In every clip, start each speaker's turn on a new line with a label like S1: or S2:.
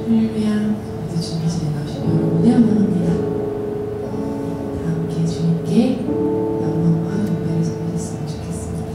S1: 할렐루야. 모두 준비실에 나오시면 여러분을 환영합니다. 다 함께 주님께 영광과 경배를 드렸으면 좋겠습니다.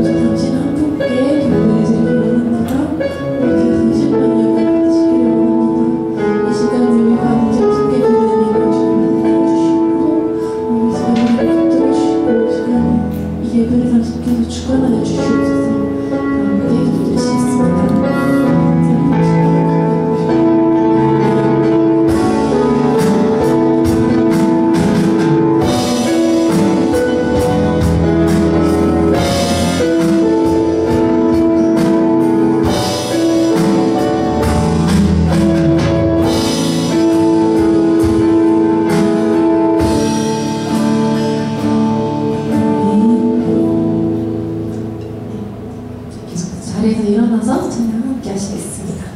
S1: 당신 한 분께 경배를 드리기 원합니다. 이렇게 당신만이 함께 하시겠습니다.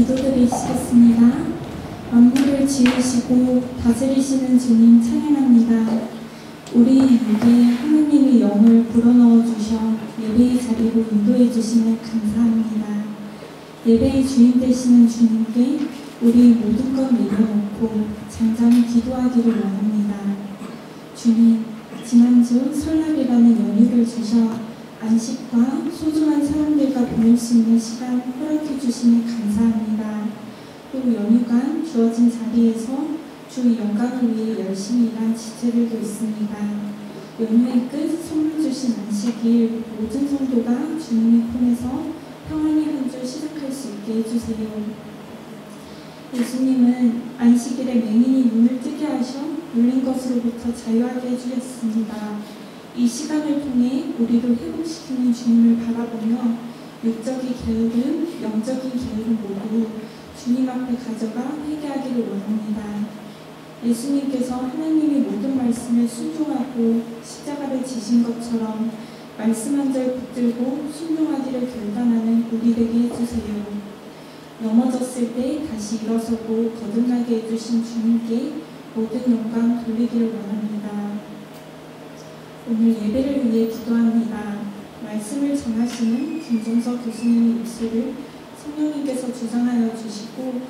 S2: 기도드리시겠습니다. 만물을 지으시고 다스리시는 주님 찬양합니다. 우리 목에 하나님의 영을 불어넣어 주셔 예배의 자리로 인도해 주시면 감사합니다. 예배의 주인 되시는 주님께 우리 모든 것 내려놓고 잠잠히 기도하기를 원합니다. 주님, 지난주 설날이라는 연휴를 주셔 안식과 소중한 사람들과 보낼 수 있는 시간 허락해 주시니 감사합니다. 또 연휴간 주어진 자리에서 주의 영광을 위해 열심히 일한 지체들도 있습니다. 연휴의 끝 선물 주신 안식일 모든 성도가 주님의 품에서 평안히 한 주 시작할 수 있게 해주세요. 예수님은 안식일에 맹인이 눈을 뜨게 하셔 눌린 것으로부터 자유하게 해주셨습니다. 이 시간을 통해 우리를 회복시키는 주님을 바라보며 육적인 게으름, 영적인 게으름 모두 주님 앞에 가져가 회개하기를 원합니다. 예수님께서 하나님의 모든 말씀에 순종하고 십자가를 지신 것처럼 말씀 한 절 붙들고 순종하기를 결단하는 우리 되게 해주세요. 넘어졌을 때 다시 일어서고 거듭나게 해주신 주님께 모든 영광 돌리기를 원합니다. 오늘 예배를 위해 기도합니다. 말씀을 전하시는 김종석 교수님의 입술을 성령님께서 주장하여 주시고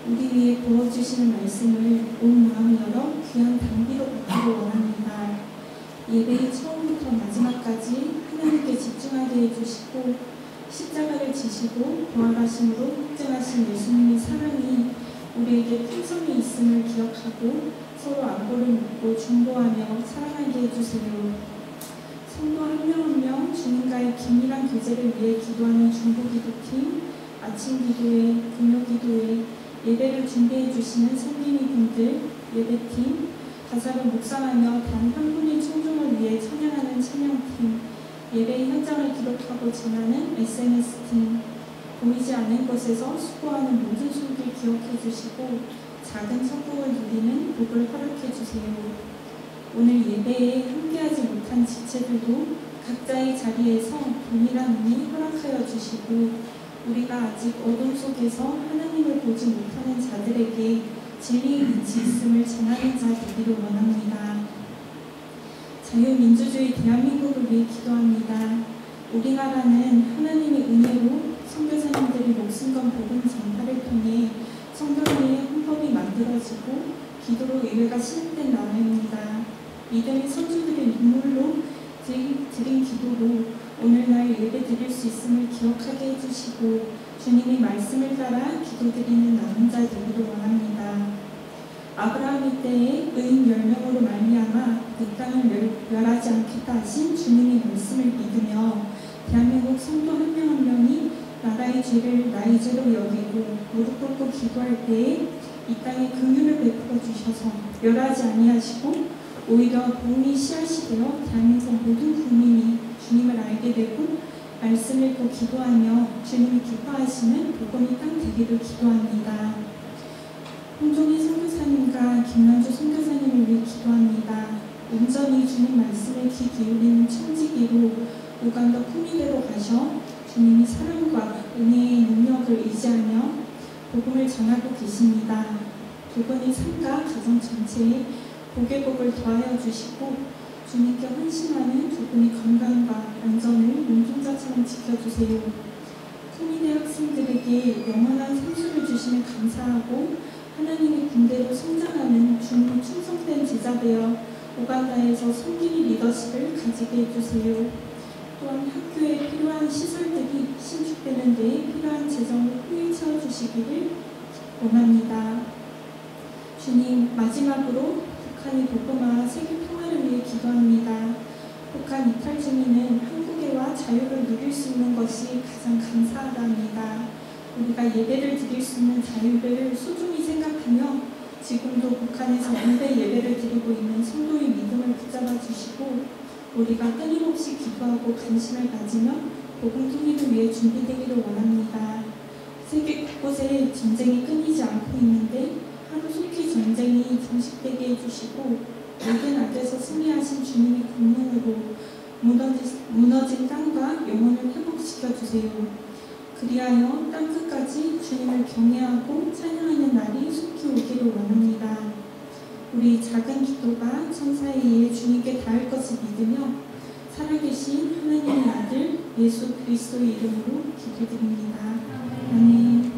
S2: 우리 위해 부어주시는 말씀을 온 마음 열어 귀한 단비로 받기를 원합니다. 예배의 처음부터 마지막까지 하나님께 집중하게 해주시고 십자가를 지시고 부활하심으로 확증하신 예수님의 사랑이 우리에게 풍성히 있음을 기억하고 서로 안보를 묻고 중보하며 사랑하게 해주세요. 성도 한 명 한 명 주님과의 긴밀한 교제를 위해 기도하는 중보기도팀, 아침 기도회, 금요 기도회, 예배를 준비해 주시는 성민이 분들, 예배팀, 가사를 묵상하며 단 한 분의 청중을 위해 찬양하는 찬양팀, 예배 현장을 기록하고 전하는 SNS팀, 보이지 않는 곳에서 수고하는 모든 손길 기억해 주시고 작은 천국을 누리는 복을 허락해 주세요. 오늘 예배에 함께하지 못한 지체들도 각자의 자리에서 동일한 은혜 허락하여 주시고 우리가 아직 어둠 속에서 하나님을 보지 못하는 자들에게 진리의 빛이 있음을 전하는 자 되기를 원합니다. 자유민주주의 대한민국을 위해 기도합니다. 우리나라는 하나님의 은혜로 선교사님들이 목숨 건 복음 전파를 통해 성도의 헌법이 만들어지고 기도로 의회가 시작된 나라입니다. 믿음의 선주들의 눈물로 드린 기도로 오늘날 예배 드릴 수 있음을 기억하게 해주시고 주님의 말씀을 따라 기도드리는 남은 자 되기를 원합니다. 아브라함의 때에 의인 10명으로 말미암아 그 땅을 멸하지 않겠다 하신 주님의 말씀을 믿으며 대한민국 성도 한 명 한 명이 나라의 죄를 나의 죄로 여기고 무릎 꿇고 기도할 때에 이 땅에 긍휼을 베풀어 주셔서 멸하지 아니하시고 오히려 복음이 씨앗이 되어 대한민국 모든 국민이 주님을 알게 되고 말씀 읽고 기도하며 주님이 기뻐하시는 복음의 땅 되기를 기도합니다. 홍종희 선교사님과 김만주 선교사님을 위해 기도합니다. 온전히 주님 말씀에 귀 기울이는 청지기로 우간다 쿠미대로 가셔 주님이 사랑과 은혜의 능력을 의지하며 복음을 전하고 계십니다. 두 분의 삶과 가정 전체에 복의 복을 더하여 주시고 주님께 헌신하는 두 분의 건강과 안전을 눈동자처럼 지켜주세요. 쿠미대 학생들에게 영원한 생수를 주시면 감사하고 하나님의 군대로 성장하는 주님 충성된 제자 되어 우간다에서 섬기는 리더십을 가지게 해주세요. 또한 학교에 필요한 시설들이 신축되는 데에 필요한 재정을 후히 채워주시기를 원합니다. 주님, 마지막으로 북한의 복음화 세계 평화를 위해 기도합니다. 북한 이탈 주민은 한국애와 자유를 누릴 수 있는 것이 가장 감사하답니다. 우리가 예배를 드릴 수 있는 자유를 소중히 생각하며 지금도 북한에서 온배 예배를 드리고 있는 성도의 믿음을 붙잡아 주시고 우리가 끊임없이 기도하고 관심을 가지며 복음 통일을 위해 준비되기를 원합니다. 세계 곳곳에 전쟁이 끊이지 않고 있는데 하루속히 전쟁이 종식되게 해주시고 모든 악에서 승리하신 주님의 권능으로 무너진 땅과 영혼을 회복시켜 주세요. 그리하여 땅끝까지 주님을 경외하고 찬양하는 날이 속히 오기를 원합니다. 우리 작은 기도가 천사에 의해 주님께 닿을 것을 믿으며 살아계신 하나님의 아들 예수 그리스도의 이름으로 기도드립니다. 아멘.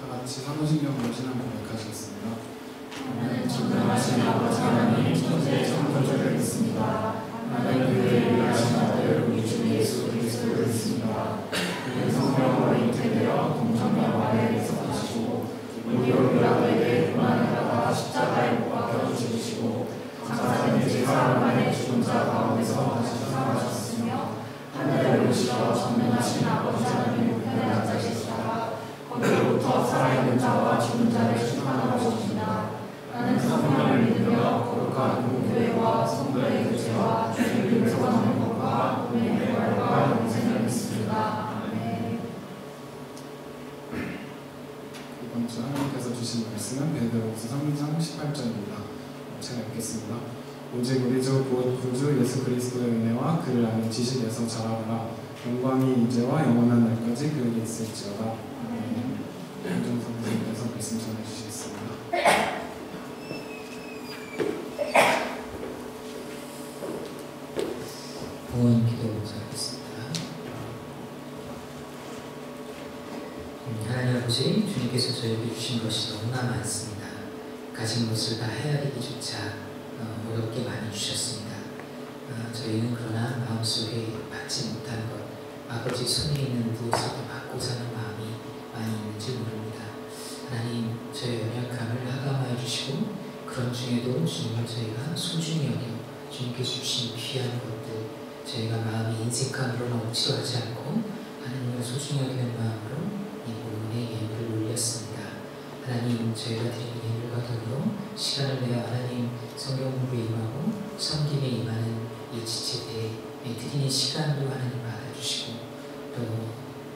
S3: 다같이 사도신경 문신한 고백하시겠습니다.
S4: 나는 전능하신 아버지 하나님 천지의 창조주를 믿습니다. 나는 그의 유일하신 아들 우리 주 예수 그리스도를 믿습니다. 그는 성령으로 잉태되어 동정녀 마리아에서 나시고 우리로 유다에게 고난을 받아 십자가에 못 박혀 죽으시고 장사된 지 사흘 만에 죽은 자 가운데서 다시 살아나셨으며 하늘에 오르시어 전능하신 아버지 하나님 우편에 앉으시다가 거기로부터 살아있는 자와 죽은 자를 심판하셨습니다. 나는 성령을 믿으며 거룩한 공교회와 성도의 교제와 주님을 소원하는 것과 몸의 부활과 영생을 믿습니다. 아멘.
S3: 이번 주 하나님께서 주신 말씀은 베드로후서 3장 18절입니다. 제가 읽겠습니다. 오직 우리 주 구주 예수 그리스도의 은혜와 그를 아는 지식에서 자라가라. 영광이 이제와 영원한 날까지 그에게 있을지어다. 윤정 선생님께서 말씀 전해주시겠습니다.
S5: 봉헌 기도 드리겠습니다. 하나님 아버지, 주님께서 저에게 주신 것이 너무나 많습니다. 가진 것을 다 헤아리기조차 어렵게 많이 주셨습니다. 저희는 그러나 마음속에 받지 못한 것, 아버지 손에 있는 무엇을 받고자 하는 마음이 많이 있는지 모릅니다. 하나님, 저의 연약함을 하감하여 주시고 그런 중에도 주님을 저희가 소중히 여겨 주님께서 주신 귀한 것들, 저희가 마음이 인색함으로 억지로 하지 않고 하나님을 소중히 여기는 마음으로 이 본문의 예물을 올렸습니다. 하나님, 저희가 드리는 예물과 더불어 시간을 내어 하나님 성경 공부에 임하고 섬김에 임하는 이 지체대에 드리는 시간도 하나님 받아주시고 또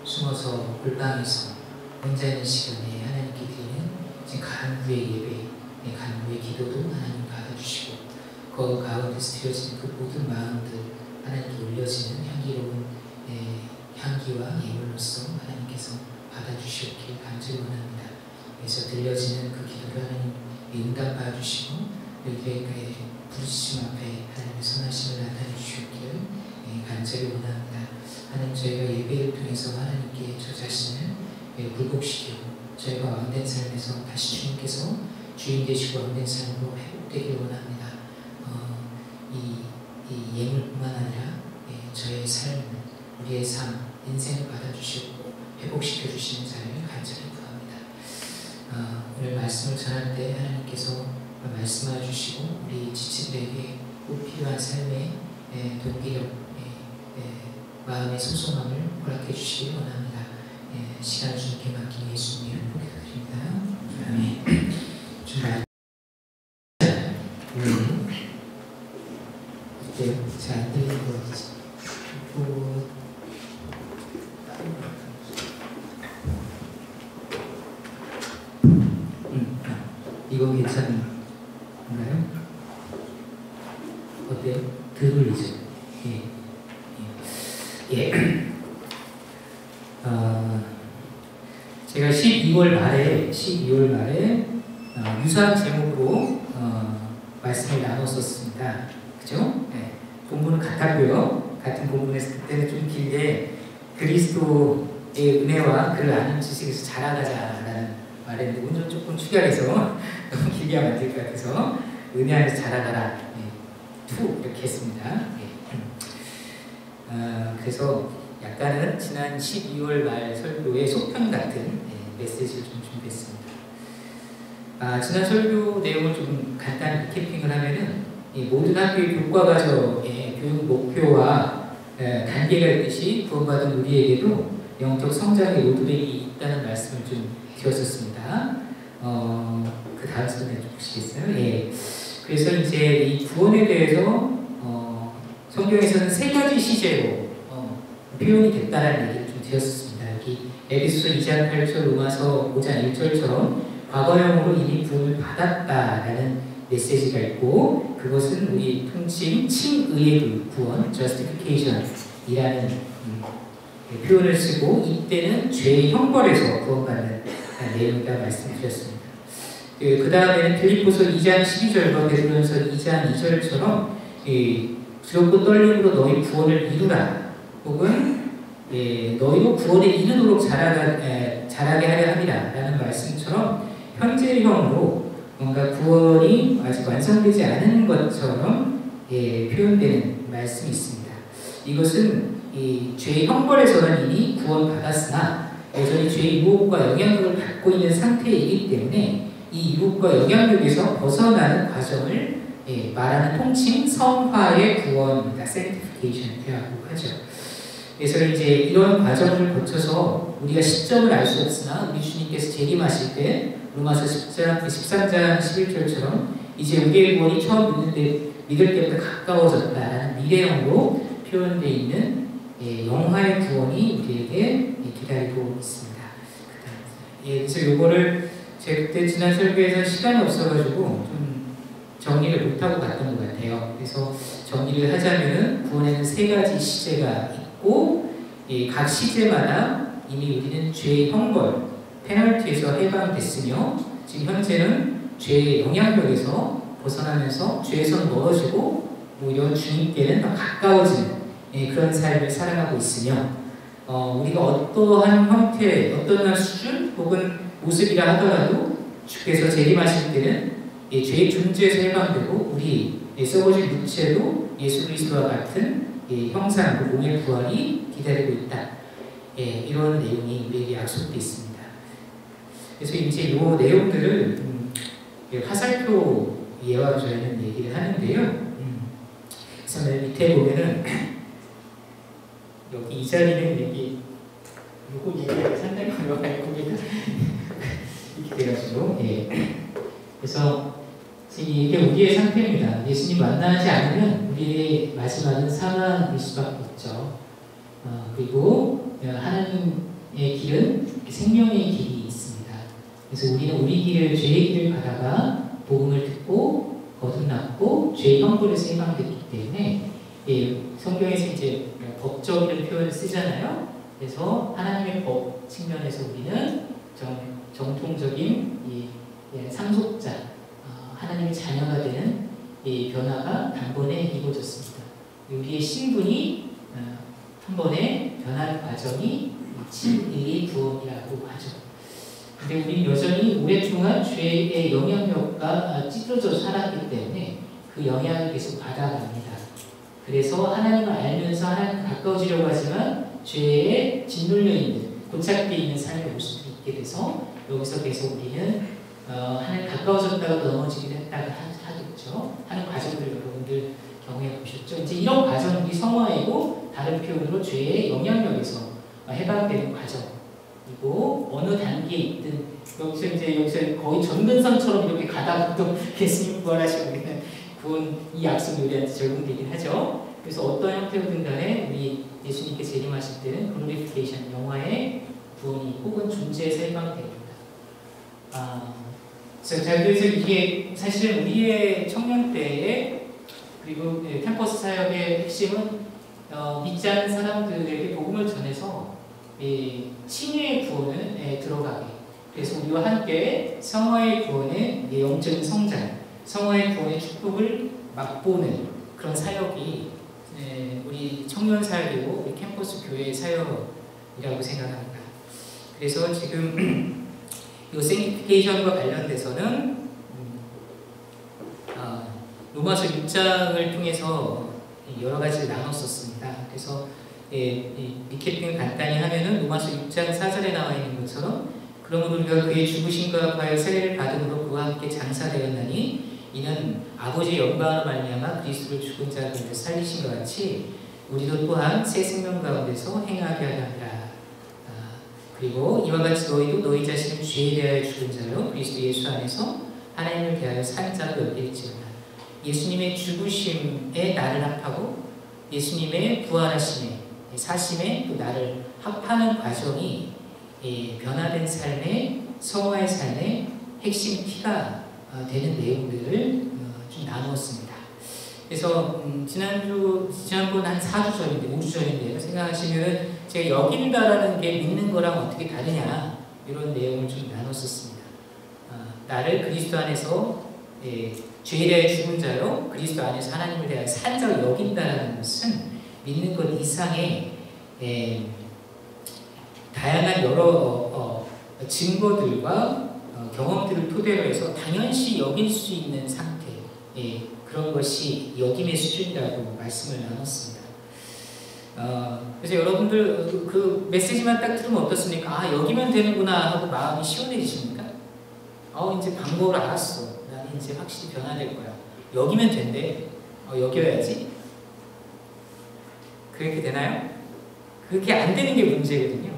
S5: 숨어서 골방에서 혼자 있는 시간에 하나님께 드리는 간구의 예배, 간구의 기도도 하나님 받아주시고 그 가운데서 드려지는 그 모든 마음들 하나님께 올려지는 향기로운 향기와 예물로서 하나님께서 받아주시옵길 간절히 원합니다. 그래서 들려지는 그 기도를 하나님 응답하여 주시고 우리에게 부르짖음 앞에 하나님의 선하심을 나타내 주시옵기를 간절히 원합니다. 하나님, 저희가 예배를 통해서 하나님께 저 자신을 굴복시키고 저희가 왕된 삶에서 다시 주님께서 주인 되시고 왕된 삶으로 회복되기를 원합니다. 이 예물뿐만 아니라 저의 삶, 우리의 삶, 인생을 받아주시고 회복시켜 주시는 자를 간절히 구합니다. 오늘 말씀을 전할 때 하나님께서 말씀해 주시고 우리 지체들에게 꼭 필요한 삶의 동기력, 마음의 소소함을 허락해 주시기 원합니다. 시간을 주님께 맡기는 예수님의 이름으로 기도드립니다. 아멘. 주말 어때요? 잘 안 들리는 거 같지? 이거 괜찮은가요? 어때요? 들리죠? 제가 12월 말에 유사한 제목으로 말씀을 나눴었습니다. 그죠? 본문은 같았고요. 같은 본문에서 그때는 좀 길게 그리스도의 은혜와 그를 아는 지식에서 자라가자라는 말했는데 오늘 조금 축약해서 너무 길게 하면 안 될 것 같아서 은혜 안에서 자라가라 이렇게 했습니다. 그래서 약간은 지난 12월 말 설교의 속편 같은 메시지를 좀 준비했습니다. 지난 설교 내용을 좀 간단히 리캐핑을 하면은 모든 학교의 교과과정의 교육 목표와 단계가 있듯이 구원받은 우리에게도 영적 성장의 로드맵이 있다는 말씀을 좀 드렸었습니다. 그 다음 슬라이드 보시겠어요? 그래서 이제 이 구원에 대해서 성경에서는 세 가지 시제로 표현이 됐다는 얘기를 좀 드렸습니다. 여기 에베소서 2장 8절, 로마서 5장 1절처럼 과거형으로 이미 구원을 받았다라는 메시지가 있고 그것은 우리 통칭 칭의의 구원, justification이라는 표현을 쓰고 이때는 죄의 형벌에서 구원받는 내용이라고 말씀드렸습니다. 그 다음에는 빌립보서 2장 12절과 베드로전서 2장 2절처럼 두렵고 떨림으로 너희 구원을 이루라 혹은 너희도 구원에 이르도록 자라게 하려 함이라 라는 말씀처럼 현재형으로 뭔가 구원이 아직 완성되지 않은 것처럼 표현되는 말씀이 있습니다. 이것은 죄의 형벌에서는 이미 구원받았으나 여전히 죄의 유혹과 영향력을 받고 있는 상태이기 때문에 이 유혹과 영향력에서 벗어나는 과정을 말하는 통칭 성화의 구원입니다. sanctification이라고 하죠. 그래서 이제 이런 과정을 거쳐서 우리가 시점을 알 수 없으나 우리 주님께서 재림하실 때 로마서 13장 11절처럼 이제 우리의 구원이 처음 믿을 때부터 가까워졌다라는 미래형으로 표현되어 있는 영화의 구원이 우리에게 기다리고 있습니다. 그래서 이거를 제가 그때 지난 설교에서 시간이 없어가지고 좀 정리를 못하고 갔던 것 같아요. 그래서 정리를 하자면은 구원에는 3가지 시제가 있고 각 시제마다 이미 우리는 죄의 형벌, 페널티에서 해방됐으며 지금 현재는 죄의 영향력에서 벗어나면서 죄에서 멀어지고 오히려 주님께는 더 가까워지는 그런 삶을 살아가고 있으며 우리가 어떠한 형태, 어떠한 수준 혹은 모습이라 하더라도 주께서 재림하실 때는 죄의 존재에서 해방되고 우리 썩어질 육체도 예수 그리스도와 같은 형상으로 몸의 부활이 기다리고 있다. 이런 내용이 우리에게 약속되어 있습니다. 그래서 이제 이 내용들을 화살표 예와 저희는 얘기를 하는데요. 그래서 맨 밑에 보면은 여기 이 자리는 여기 요거 얘기가 상당히 어려워요. 고개가 이렇게 돼가지고 그래서 이게 우리의 상태입니다. 예수님 만나지 않으면 우리의 마지막은 사망일 수밖에 없죠. 그리고 하나님의 길은 생명의 길이 있습니다. 그래서 우리는 우리 길을 죄의 길을 가다가 복음을 듣고 거듭났고 죄의 형벌에서 해방됐기 때문에 성경에서 이제 법적인 표현을 쓰잖아요. 그래서 하나님의 법 측면에서 우리는 정통적인 상속자, 하나님의 자녀가 되는 이 변화가 단번에 이루어졌습니다. 우리의 신분이 한 번에 변하는 과정이 진리의 구원이라고 하죠. 근데 우리는 여전히 오랫동안 죄의 영향력과 찢어져 살았기 때문에 그 영향을 계속 받아갑니다. 그래서 하나님을 알면서 하나님 가까워지려고 하지만 죄에 짓눌려 있는, 고착되어 있는 삶의 모습이 있게 돼서 여기서 계속 우리는 하나님 가까워졌다가 넘어지기도 했다가 하겠죠. 하는 과정들 여러분들 경험해 보셨죠. 이제 이런 과정이 성화이고 다른 표현으로 죄의 영향력에서 해방되는 과정이고 어느 단계에 있든 여기서 거의 전근선처럼 이렇게 가다가 또 예수님 부활하시고 우리는 구원 이 약속이 우리한테 적용되긴 하죠. 그래서 어떤 형태로든 간에 우리 예수님께 재림하실 때는 글로리피케이션 영화의 구원이 혹은 존재에서 해방됩니다. 그래서 이게 사실은 우리의 청년 때에 그리고 캠퍼스 사역의 핵심은 믿지 않는 사람들에게 복음을 전해서 칭의의 구원에 들어가게. 그래서 우리와 함께 성화의 구원의 영적인 성장, 성화의 구원의 축복을 맛보는 그런 사역이 우리 청년 사역이고 우리 캠퍼스 교회의 사역이라고 생각합니다. 그래서 지금 이 생티피케이션과 관련돼서는 로마서 6장을 통해서 여러 가지를 나눴었습니다. 그래서 리캡핑을 간단히 하면은 로마서 6장 4절에 나와 있는 것처럼 그러므로 우리가 그의 죽으심과 과여 세례를 받음으로 그와 함께 장사되었나니 이는 아버지의 영광으로 말미암아 그리스도를 죽은 자 가운데 살리신 것 같이 우리도 또한 새 생명 가운데서 행하게 하려 함이라. 그리고 이와 같이 너희도 너희 자신을 죄에 대하여 죽은 자요 그리스도 예수 안에서 하나님을 대하여 산 자로 여길지어다. 예수님의 죽으심에 나를 합하고 예수님의 부활하심에 사심에 또 나를 합하는 과정이 변화된 삶의 성화의 삶의 핵심 키가 되는 내용들을 좀 나누었습니다. 그래서 지난번 한 4주 전인데 5주 전인데요. 생각하시면 제가 여긴다라는 게 믿는 거랑 어떻게 다르냐 이런 내용을 좀 나눴었습니다. 나를 그리스도 안에서 죄에 대해 죽은 자로 그리스도 안에서 하나님을 대하여 산 자로 여긴다라는 것은 믿는 것 이상의 다양한 여러 증거들과 경험들을 토대로 해서 당연시 여길 수 있는 상태, 그런 것이 여김의 수준이라고 말씀을 나눴습니다. 그래서 여러분들 그 메시지만 딱 들으면 어떻습니까? 아, 여기면 되는구나 하고 마음이 시원해지십니까? 이제 방법을 알았어. 나는 이제 확실히 변화될 거야. 여기면 된대. 여겨야지. 그렇게 되나요? 그렇게 안 되는 게 문제거든요.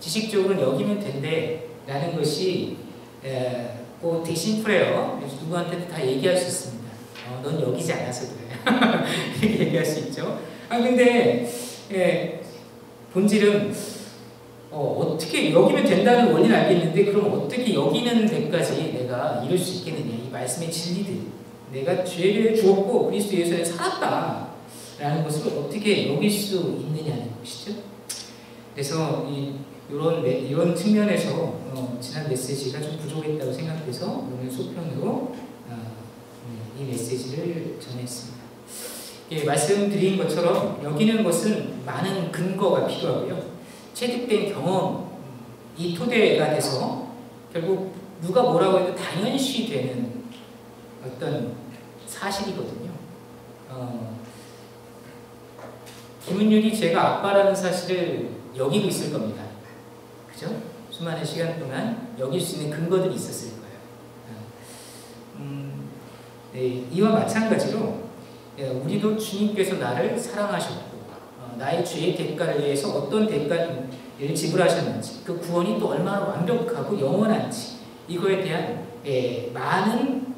S5: 지식적으로는 여기면 된대 라는 것이 되게 심플해요. 그래서 누구한테도 다 얘기할 수 있습니다. 넌 여기지 않아서 그래. 이렇게 얘기할 수 있죠. 근데 본질은 어떻게 여기면 된다는 원리는 알겠는데 그럼 어떻게 여기는 데까지 내가 이룰 수 있겠느냐. 이 말씀의 진리들. 내가 죄를 주었고 그리스도 예수에 살았다 라는 것을 어떻게 여길 수 있느냐는 것이죠. 그래서 이런 측면에서 지난 메시지가 좀 부족했다고 생각해서 오늘 소편으로 이 메시지를 전했습니다. 말씀드린 것처럼 여기는 것은 많은 근거가 필요하고요. 체득된 경험이 토대가 돼서 결국 누가 뭐라고 해도 당연시 되는 어떤 사실이거든요. 김은율이 제가 아빠라는 사실을 여기고 있을 겁니다. 그죠? 수많은 시간 동안 여길 수 있는 근거들이 있었을 거예요. 이와 마찬가지로 우리도 주님께서 나를 사랑하셨고 나의 죄의 대가를 위해서 어떤 대가를 지불하셨는지 그 구원이 또 얼마나 완벽하고 영원한지 이거에 대한 많은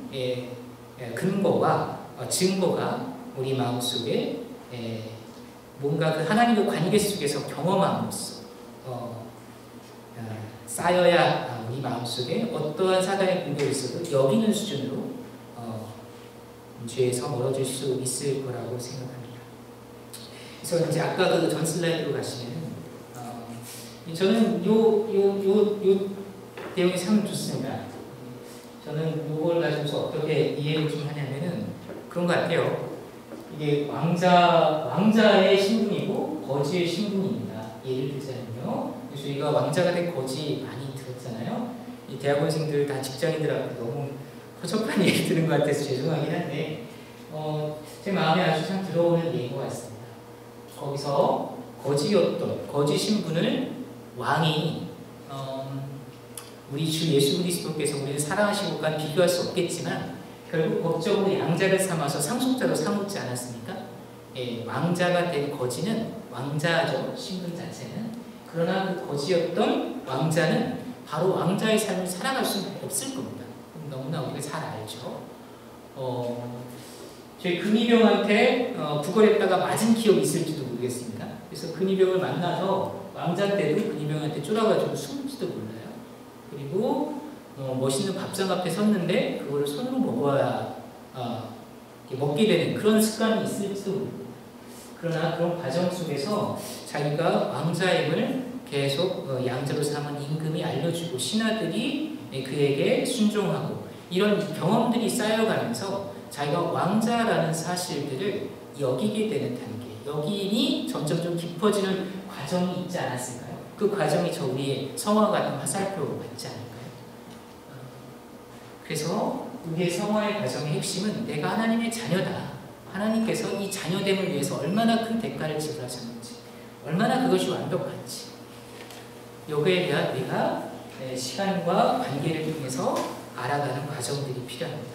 S5: 근거와 증거가 우리 마음속에 뭔가 그 하나님의 관계 속에서 경험함으로써 쌓여야 우리 마음속에 어떠한 사단의 공격이 있어도 여기는 수준으로 죄에서 멀어질 수 있을 거라고 생각합니다. 그래서 이제 아까 그 전 슬라이드로 가시면 저는 요 내용이 참 좋습니다. 저는 이걸 가지고서 어떻게 이해를 좀 하냐면은 그런 것 같아요. 이게 왕자의 신분이고 거지의 신분입니다. 예를 들자면요. 그래서 저희가 왕자가 된 거지 많이 들었잖아요. 이 대학원생들 다 직장인들한테 너무 허접한 얘기 들은 것 같아서 죄송하긴 한데 제 마음에 아주 참 들어오는 얘기인 것 같습니다. 거기서 거지 신분을 왕이 우리 주 예수 그리스도께서 우리를 사랑하시고가 비교할 수 없겠지만 결국 법적으로 양자를 삼아서 상속자로 삼지 않았습니까? 왕자가 된 거지는 왕자죠. 신분 자체는. 그러나 그 거지였던 왕자는 바로 왕자의 삶을 살아갈 수는 없을 겁니다. 너무나 우리가 잘 알죠. 저희 근위병한테 구걸했다가 맞은 기억이 있을지도 모르겠습니다. 그래서 근위병을 만나서 왕자 때도 근위병한테 쫄아가지고 숨을지도 몰라요. 그리고 멋있는 밥상 앞에 섰는데 그거를 손으로 먹어야 먹게 되는 그런 습관이 있을지도 모릅니다. 그러나 그런 과정 속에서 자기가 왕자임을 계속 양자로 삼은 임금이 알려주고 신하들이 그에게 순종하고 이런 경험들이 쌓여가면서 자기가 왕자라는 사실들을 여기게 되는 단계, 여기니 점점 좀 깊어지는 과정이 있지 않았을까요? 그 과정이 저 우리의 성화 같은 화살표 같지 않을까요? 그래서 우리의 성화의 과정의 핵심은 내가 하나님의 자녀다. 하나님께서 이 자녀됨을 위해서 얼마나 큰 대가를 지불하셨는지, 얼마나 그것이 완벽한지 여기에 대한 우리가 시간과 관계를 통해서 알아가는 과정들이 필요합니다.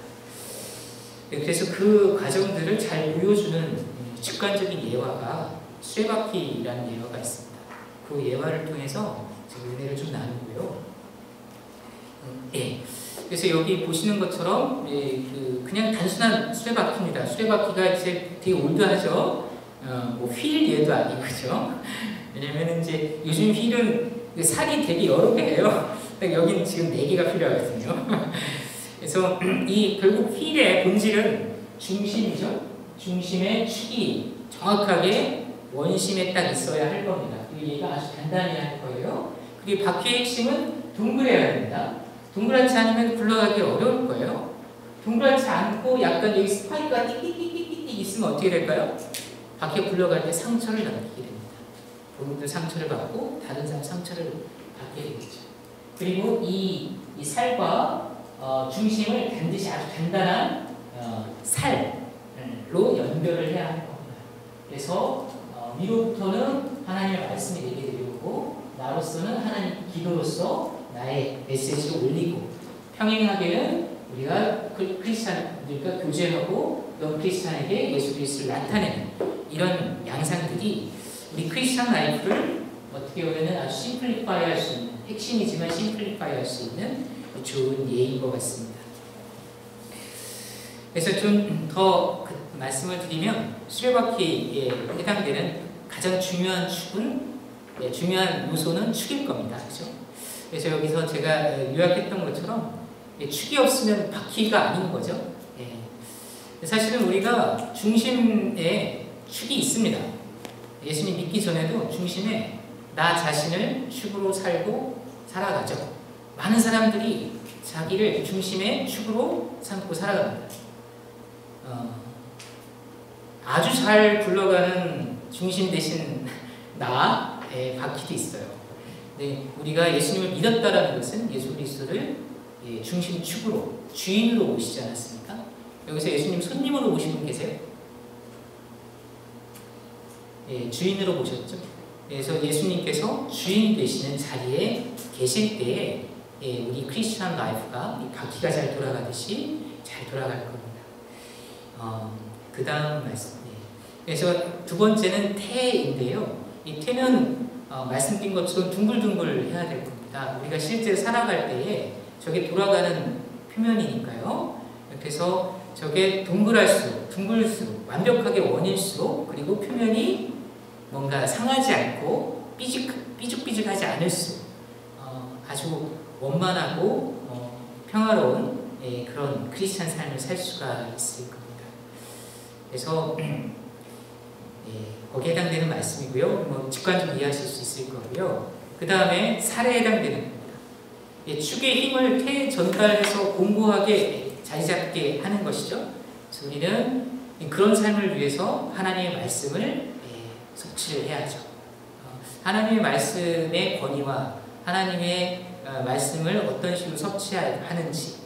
S5: 그래서 그 과정들을 잘 보여주는 직관적인 예화가 수레바퀴라는 예화가 있습니다. 그 예화를 통해서 제가 은혜를 좀 나누고요. 그래서 여기 보시는 것처럼 그냥 단순한 수레바퀴입니다. 수레바퀴가 이제 되게 올드하죠. 뭐 휠 얘도 아니고 그죠? 왜냐면 이제 요즘 휠은 살이 되게 여러 개예요. 여기는 지금 4개가 필요하거든요. 그래서 이 결국 휠의 본질은 중심이죠. 중심의 축이 정확하게 원심에 딱 있어야 할 겁니다. 그리고 얘가 아주 단단해야 할 거예요. 그리고 바퀴의 핵심은 동그래야 됩니다. 동그랗지 않으면 굴러가기 어려울 거예요. 동그랗지 않고 약간 여기 스파이크가 띡띡띡띡띡 있으면 어떻게 될까요? 바퀴가 굴러갈 때 상처를 남기게 됩니다. 본인도 상처를 받고 다른 사람 상처를 받게 되겠죠. 그리고 이 살과 중심을 반드시 아주 단단한 살로 연결을 해야 할 겁니다. 그래서 위로부터는 하나님의 말씀이 내게 들려오고 나로서는 하나님 기도로서 나의 메시지를 올리고 평행하게는 우리가 크리스찬들과 교제하고 넌 크리스찬에게 예수 그리스도를 나타내는 이런 양상들이 우리 크리스찬 라이프를 어떻게 보면 아주 심플리파이 할 수 있는 핵심이지만 심플리파이 할 수 있는 좋은 예인 것 같습니다. 그래서 좀 더 말씀을 드리면 수레바퀴에 해당되는 가장 중요한 축은 중요한 요소는 축일 겁니다. 그렇죠? 그래서 여기서 제가 요약했던 것처럼 축이 없으면 바퀴가 아닌 거죠. 사실은 우리가 중심에 축이 있습니다. 예수님 믿기 전에도 중심에 나 자신을 축으로 살고 살아가죠. 많은 사람들이 자기를 중심의 축으로 삼고 살아갑니다. 아주 잘 굴러가는 중심 대신 나의 바퀴도 있어요. 근데 우리가 예수님을 믿었다라는 것은 예수 그리스도를 중심 축으로 주인으로 모시지 않았습니까? 여기서 예수님 손님으로 모신 분 계세요? 주인으로 모셨죠. 그래서 예수님께서 주인 되시는 자리에 계실 때에 우리 크리스천 라이프가 이 바퀴가 잘 돌아가듯이 잘 돌아갈 겁니다. 그 다음 말씀. 그래서 두 번째는 태인데요. 이 태는 말씀드린 것처럼 둥글둥글 해야 될 겁니다. 우리가 실제 살아갈 때에 저게 돌아가는 표면이니까요. 그래서 저게 동글할수록, 둥글수록, 완벽하게 원일수록, 그리고 표면이 뭔가 상하지 않고 삐죽삐죽하지 않을수록 아주 원만하고 평화로운 그런 크리스찬 삶을 살 수가 있을 겁니다. 그래서 거기에 해당되는 말씀이고요. 뭐 직관적으로 이해하실 수 있을 거고요. 그 다음에 살에 해당되는 겁니다. 축의 힘을 태에 전달해서 공고하게 자리 잡게 하는 것이죠. 그래서 우리는 그런 삶을 위해서 하나님의 말씀을 섭취를 해야죠. 하나님의 말씀의 권위와 하나님의 말씀을 어떤 식으로 섭취하는지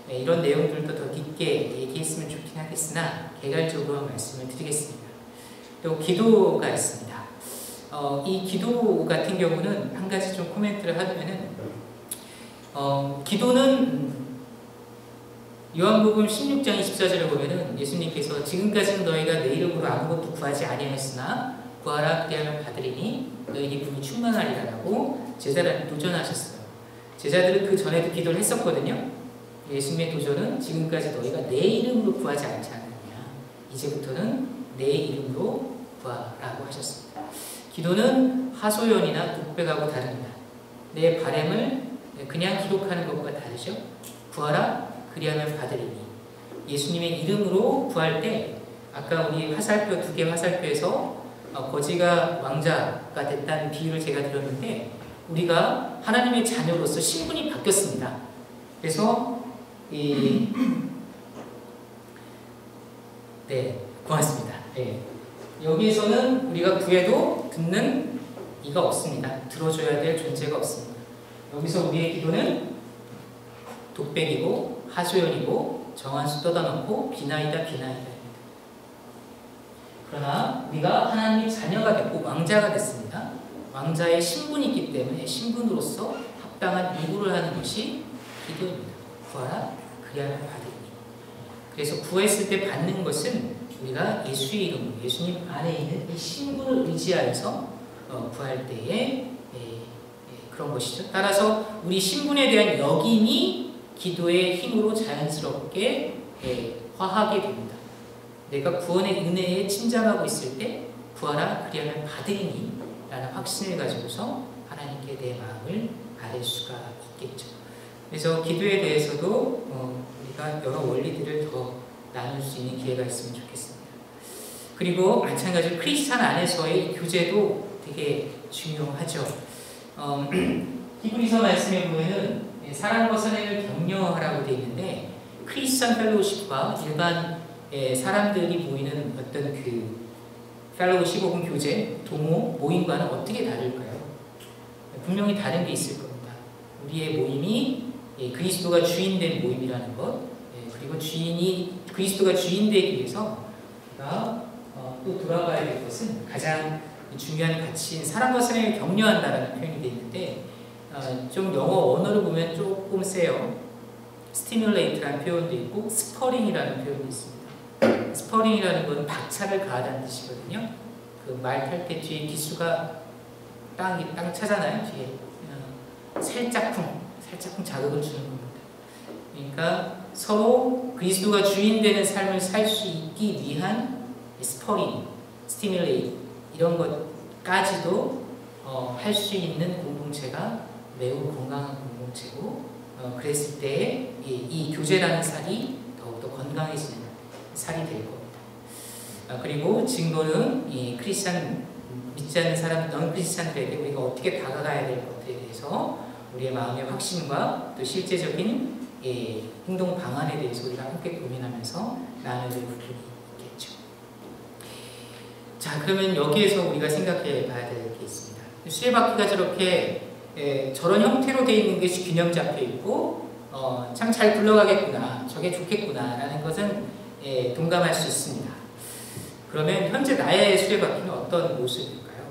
S5: 이런 내용들도 더 깊게 얘기했으면 좋긴 하겠으나 개괄적으로 말씀을 드리겠습니다. 또 기도가 있습니다. 이 기도 같은 경우는 한 가지 좀 코멘트를 하면은 기도는 요한복음 16장 24절을 보면은 예수님께서 지금까지는 너희가 내 이름으로 아무것도 구하지 아니하였으나 구하라 그리하면 받으리니 너희에게 분이 충만하리라고 제자들한테 도전하셨어요. 제자들은 그 전에도 기도를 했었거든요. 예수님의 도전은 지금까지 너희가 내 이름으로 구하지 않지 않느냐. 이제부터는 내 이름으로 구하라고 하셨습니다. 기도는 하소연이나 독백하고 다릅니다. 내 바람을 그냥 기록하는 것과 다르죠. 구하라 그리하면 받으리니. 예수님의 이름으로 구할 때 아까 우리 화살표 2개 화살표에서 거지가 왕자가 됐다는 비유를 제가 들었는데 우리가 하나님의 자녀로서 신분이 바뀌었습니다. 그래서 고맙습니다. 여기에서는 우리가 구해도 듣는 이가 없습니다. 들어줘야 될 존재가 없습니다. 여기서 우리의 기도는 독백이고 하소연이고 정한수 떠다놓고 비나이다. 그러나 우리가 하나님의 자녀가 됐고 왕자가 됐습니다. 왕자의 신분이 있기 때문에 신분으로서 합당한 요구를 하는 것이 기도입니다. 구하라 그리하면 받으리니. 그래서 구했을 때 받는 것은 우리가 예수의 이름으로 예수님 안에 있는 이 신분을 의지하여서 구할 때에 그런 것이죠. 따라서 우리 신분에 대한 역임이 기도의 힘으로 자연스럽게 화하게 됩니다. 내가 구원의 은혜에 침잠하고 있을 때 구하라 그리하면 받으리니 라는 확신을 가지고서 하나님께 내 마음을 아뢰 수가 있겠죠. 그래서 기도에 대해서도 우리가 여러 원리들을 더 나눌 수 있는 기회가 있으면 좋겠습니다. 그리고 마찬가지로 크리스찬 안에서의 교제도 되게 중요하죠. 히브리서 말씀에 보면은 사랑과 선행을 격려하라고 되어 있는데 크리스찬 펠로우십과 일반 사람들이 모이는 어떤 그 펠로우십 혹은 교제, 동호, 모임과는 어떻게 다를까요? 분명히 다른 게 있을 겁니다. 우리의 모임이 그리스도가 주인된 모임이라는 것, 그리고 그리스도가 주인되기 위해서 우리가 또 돌아가야 될 것은 가장 중요한 가치인 사랑과 선행을 격려한다라는 표현이 되어 있는데 좀 영어 원어를 보면 조금 세요. 스티뮬레이트라는 표현도 있고 스퍼링이라는 표현도 있습니다. 스퍼링이라는 것은 박차를 가하다는 뜻이거든요. 그 말 탈 때 뒤에 기수가 땅 차잖아요. 뒤에 살짝쿵 자극을 주는 겁니다. 그러니까 서로 그리스도가 주인되는 삶을 살 수 있기 위한 스퍼링, 스티뮬레이트 이런 것까지도 할 수 있는 공동체가 매우 건강한 공동체고 그랬을 때 이 교제라는 살이 더욱더 건강해지는 살이 될 겁니다. 그리고 증거는 이 크리스찬 믿지 않는 사람, 넌 크리스찬들에게 우리가 어떻게 다가가야 될 것들에 대해서 우리의 마음의 확신과 또 실제적인 행동 방안에 대해서 우리가 함께 고민하면서 나눠야 될 부분이 있겠죠. 자, 그러면 여기에서 우리가 생각해 봐야 될 게 있습니다. 수레바퀴가 저렇게 저런 형태로 되어 있는 것이 균형 잡혀 있고 참 잘 굴러가겠구나, 저게 좋겠구나 라는 것은 동감할 수 있습니다. 그러면 현재 나의 수레바퀴는 어떤 모습일까요?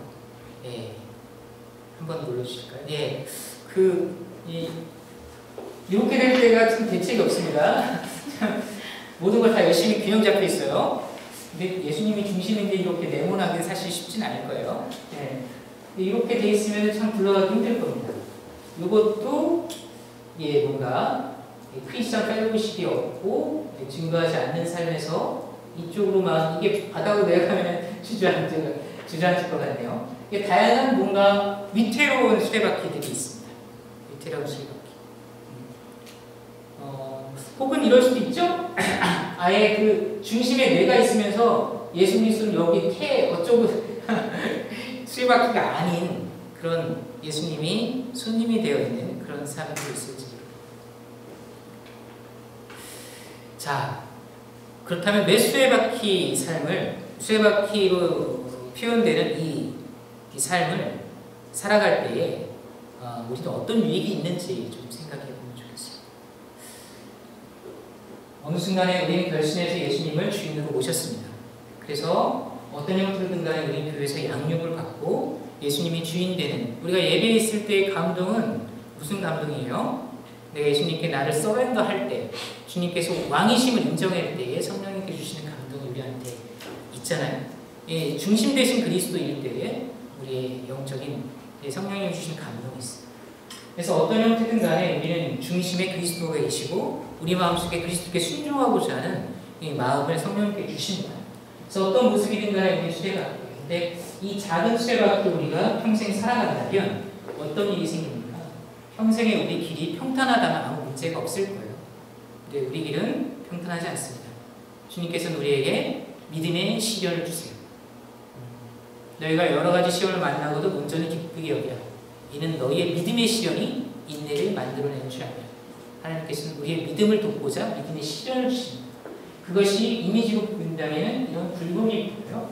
S5: 한번 눌러주실까요? 이렇게 될 때가 참 대책이 없습니다. 모든 걸 다 열심히 균형 잡혀 있어요. 근데 예수님이 중심인데 이렇게 네모나게 사실 쉽진 않을 거예요. 이렇게 돼 있으면 참 굴러가기 힘들 겁니다. 이것도 뭔가 크리스천 펠로우십이 없고 증거하지 않는 삶에서 이쪽으로 막 이게 바닥으로 내려가면 주저앉을 것 같네요. 이게 다양한 뭔가 위태로운 수레바퀴들이 있습니다. 위태로운 수레바퀴. 혹은 이럴 수도 있죠? 아예 그 중심에 내가 있으면서 예수 그리스도는 여기 어쩌고 수레바퀴가 아닌 그런 예수님이 손님이 되어 있는 그런 사람들이 있을지. 자, 그렇다면 내 수레바퀴 삶을 수레바퀴로 표현되는 이 삶을 살아갈 때에 우리는 어떤 유익이 있는지 좀 생각해 보면 좋겠어요. 어느 순간에 우리는 결심해서 예수님을 주인으로 모셨습니다. 그래서 어떤 형태로든 간에 우리는 교회에서 양육을 받고 예수님이 주인 되는, 우리가 예배에 있을 때의 감동은 무슨 감동이에요? 내가 예수님께 나를 서렌더 할 때, 주님께서 왕이심을 인정할 때에 성령님께 주시는 감동이 우리한테 있잖아요. 중심 되신 그리스도일 때에 우리의 영적인 성령님이 주신 감동이 있어요. 그래서 어떤 형태든 간에 우리는 중심에 그리스도가 계시고 우리 마음속에 그리스도께 순종하고자 하는 이 마음을 성령님께 주십니다. 그래서 어떤 모습이든 간에 우리 수레바퀴, 근데 이 작은 수레바퀴 우리가 평생 살아간다면 어떤 일이 생깁니까? 평생에 우리 길이 평탄하다면 아무 문제가 없을 거예요. 근데 우리 길은 평탄하지 않습니다. 주님께서는 우리에게 믿음의 시련을 주세요. 너희가 여러 가지 시련을 만나고도 온전히 기쁘게 여기라. 이는 너희의 믿음의 시련이 인내를 만들어내는 줄 알며. 하나님께서는 우리의 믿음을 돕고자 믿음의 시련을 주십니다. 그것이 이미지로 본다면 이런 굴곡이 보여요.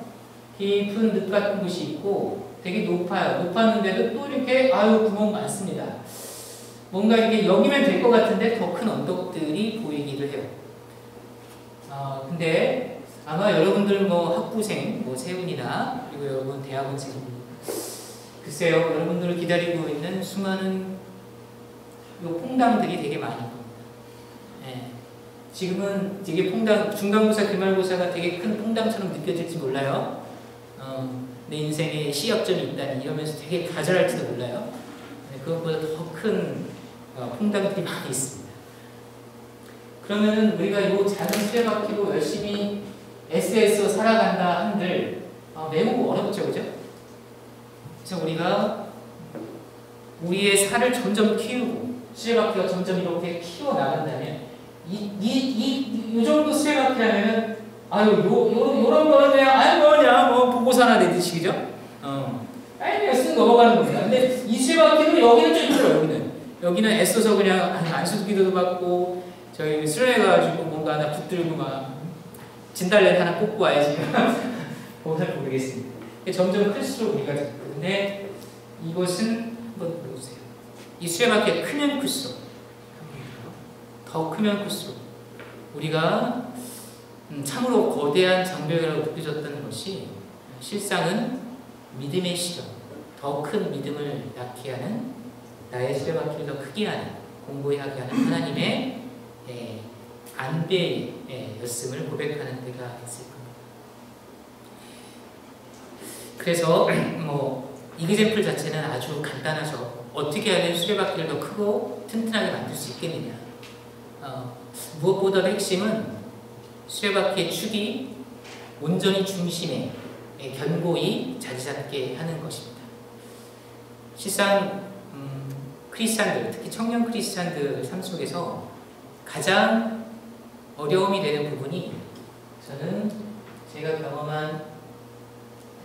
S5: 깊은 늪 같은 곳이 있고 되게 높아요. 높았는데도 또 이렇게 구멍 많습니다. 뭔가 이렇게 여기면 될 것 같은데 더 큰 언덕들이 보이기도 해요. 근데 아마 여러분들 학부생, 세훈이나 그리고 여러분 대학원생, 글쎄요, 여러분들을 기다리고 있는 수많은 요 퐁당들이 되게 많을 겁니다. 지금은 되게 중간고사, 기말고사가 되게 큰 퐁당처럼 느껴질지 몰라요. 내 인생에 시약점이 있다니 이러면서 되게 좌절할지도 몰라요. 그것보다 더 큰 퐁당들이 많이 있습니다. 그러면은 우리가 이 작은 수레바퀴로 열심히 애써 살아간다 한들 매우 어렵죠, 그죠? 그래서 우리가 우리의 살을 점점 키우고 수레바퀴가 점점 이렇게 키워 나간다면 이 정도 수레바퀴라면 아유, 요런 거는 그냥, 뭐냐, 뭐, 보고서 하나 내듯이, 그죠? 그냥 쓱 넘어가는 겁니다. 근데 이 수레바퀴도 여기는 좀 힘들어요, 여기는 애써서 그냥 안수기도도 받고, 저희 수련해가지고 뭔가 하나 붙들고 막, 진달래 하나 꽂고 와야지. 잘 모르겠습니다. 점점 클수록 우리가 듣는데, 이것은, 한번 보세요. 이 수레바퀴가 크면 클수록, 더 크면 클수록, 우리가 참으로 거대한 장벽이라고 느껴졌던 것이 실상은 믿음의 시점, 더 큰 믿음을 낳게 하는 나의 수레바퀴를 더 크게 하는, 공고하게 하는 하나님의 안배였음을 고백하는 때가 있을 겁니다. 그래서 이그젬플 자체는 아주 간단하죠. 어떻게 하면 수레바퀴를 더 크고 튼튼하게 만들 수 있겠느냐. 무엇보다도 핵심은 수레바퀴의 축이 온전히 중심에 견고히 자리 잡게 하는 것입니다. 실상 크리스찬들, 특히 청년 크리스찬들 삶 속에서 가장 어려움이 되는 부분이 저는 제가 경험한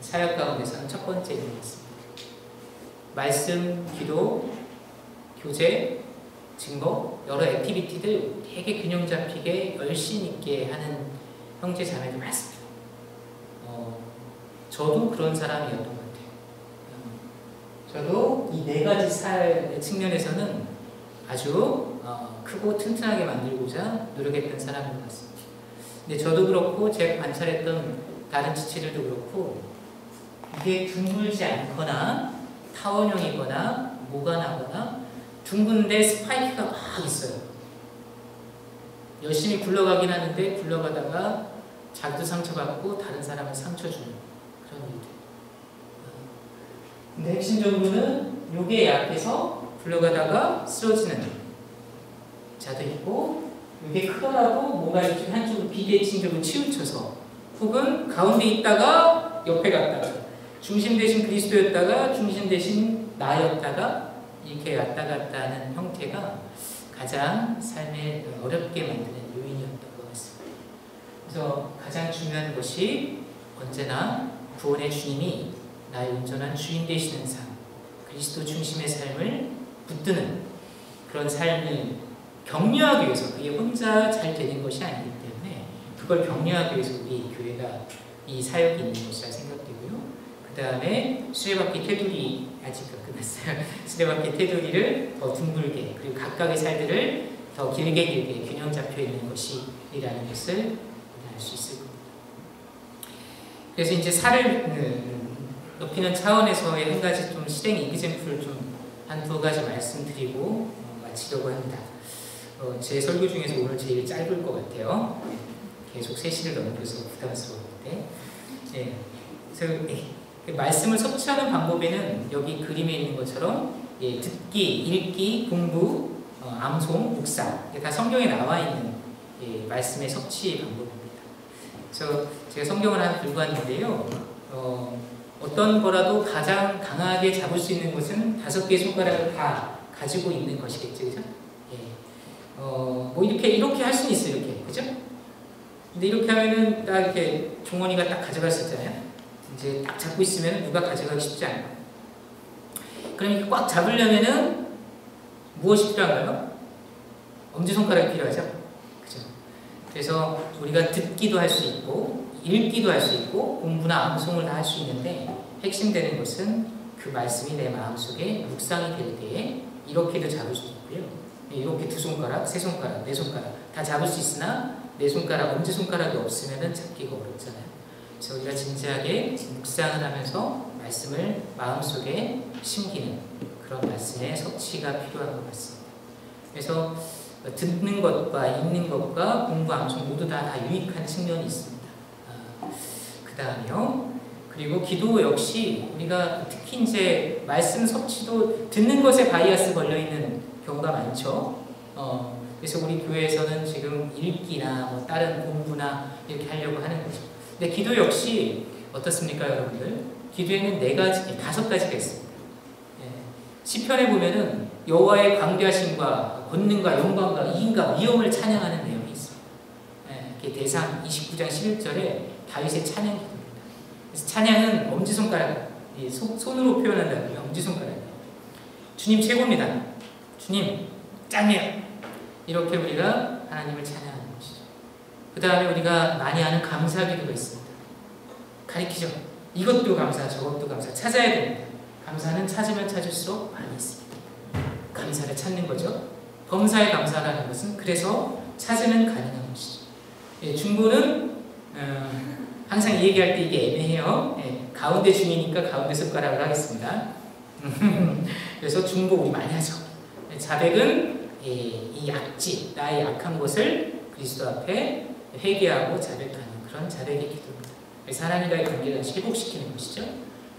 S5: 사역 가운데서는 첫 번째인 것 같습니다. 말씀, 기도, 교제, 증거, 여러 액티비티들 되게 균형 잡히게 열심히 있게 하는 형제 자매들 많습니다. 저도 그런 사람이었던 것 같아요. 저도 이 네 가지 삶의 측면에서는 아주 크고 튼튼하게 만들고자 노력했던 사람인 것 같습니다. 근데 저도 그렇고 제가 관찰했던 다른 지체들도 그렇고 이게 둥글지 않거나 타원형이거나 모가 나거나 둥근데 스파이크가 막 있어요. 열심히 굴러가긴 하는데 굴러가다가 자기도 상처받고 다른 사람을 상처 주는 그런 일들. 근데 핵심적으로는 요게 약해서 굴러가다가 쓰러지는 자도 있고, 요게 크더라도 뭔가 이렇게 한쪽으로 비대칭적으로 치우쳐서 혹은 가운데 있다가 옆에 갔다가 중심 대신 그리스도였다가 중심 대신 나였다가 이렇게 왔다 갔다 하는 형태가 가장 삶을 어렵게 만드는 요인이었던 것 같습니다. 그래서 가장 중요한 것이 언제나 구원의 주님이 나의 온전한 주인 되시는 삶, 그리스도 중심의 삶을 붙드는 그런 삶을 격려하기 위해서, 그게 혼자 잘 되는 것이 아니기 때문에 그걸 격려하기 위해서 우리 교회가 이 사역이 있는 것이라 생각되고요. 그 다음에 수레바퀴 테두리, 아직 끝났어요. 수레바퀴 테두리를 더 둥글게, 그리고 각각의 살들을 더 길게 균형 잡혀 있는 것이라는 것을 알 수 있을 겁니다. 그래서 이제 살을 높이는 차원에서의 한 가지 좀 실행 이그젬플을 좀 한두 가지 말씀드리고 마치려고 합니다. 제 설교 중에서 오늘 제일 짧을 것 같아요. 계속 3시를 넘겨서 부담스러운데. 네. 그래서 말씀을 섭취하는 방법에는 여기 그림에 있는 것처럼 듣기, 읽기, 공부, 암송, 묵상, 다 성경에 나와 있는 말씀의 섭취 방법입니다. 그래서 제가 성경을 하나 들고 왔는데요. 어떤 거라도 가장 강하게 잡을 수 있는 것은 5개의 손가락을 다 가지고 있는 것이겠죠, 그죠? 뭐 이렇게 할 수는 있어요, 이렇게, 그죠? 근데 이렇게 하면은 딱 이렇게 종원이가 딱 가져갈 수 있잖아요. 이제 딱 잡고 있으면 누가 가져가기 쉽지 않아요. 그럼 이렇게 꽉 잡으려면은 무엇이 필요한가요? 엄지손가락이 필요하죠? 그죠? 그래서 우리가 듣기도 할 수 있고, 읽기도 할 수 있고, 공부나 암송을 다 할 수 있는데, 핵심되는 것은 그 말씀이 내 마음속에 묵상이 될 때에 이렇게도 잡을 수 있고요. 이렇게 2손가락, 3손가락, 4손가락 다 잡을 수 있으나 4손가락, 엄지손가락이 없으면 잡기가 어렵잖아요. 그래서 우리가 진지하게 묵상을 하면서 말씀을 마음속에 심기는 그런 말씀의 섭취가 필요한 것 같습니다. 그래서 듣는 것과 읽는 것과 공부, 암송 모두 다 유익한 측면이 있습니다. 그 다음에요. 그리고 기도 역시 우리가 특히 이제 말씀 섭취도 듣는 것에 바이아스 걸려있는 경우가 많죠. 그래서 우리 교회에서는 지금 읽기나 뭐 다른 공부나 이렇게 하려고 하는 거죠. 근데 기도 역시 어떻습니까, 여러분들? 기도에는 5가지가 있습니다. 시편에 보면은 여호와의 광대하심과 권능과 영광과 이인과 위엄을 찬양하는 내용이 있어요.
S6: 그게 대상 29장 11절에 다윗의 찬양 기도입니다. 그래서 찬양은 엄지손가락, 손으로 표현한다고요. 엄지손가락. 주님 최고입니다. 주님 짱이에요. 이렇게 우리가 하나님을 찬양하는 것이죠. 그 다음에 우리가 많이 하는 감사 기도가 있습니다. 가리키죠. 이것도 감사, 저것도 감사. 찾아야 됩니다. 감사는 찾으면 찾을수록 많이 있습니다. 감사를 찾는 거죠. 범사에 감사라는 것은 그래서 찾으면 가능한 것이죠. 예, 중보는 항상 얘기할 때 이게 애매해요. 예, 가운데 중이니까 가운데 손가락을 하겠습니다. 그래서 중보 우리 많이 하죠. 자백은 이 약지, 나의 약한 것을 그리스도 앞에 회개하고 자백하는 그런 자백의 기도입니다. 그래서 하나님과의 관계를 다시 회복시키는 것이죠.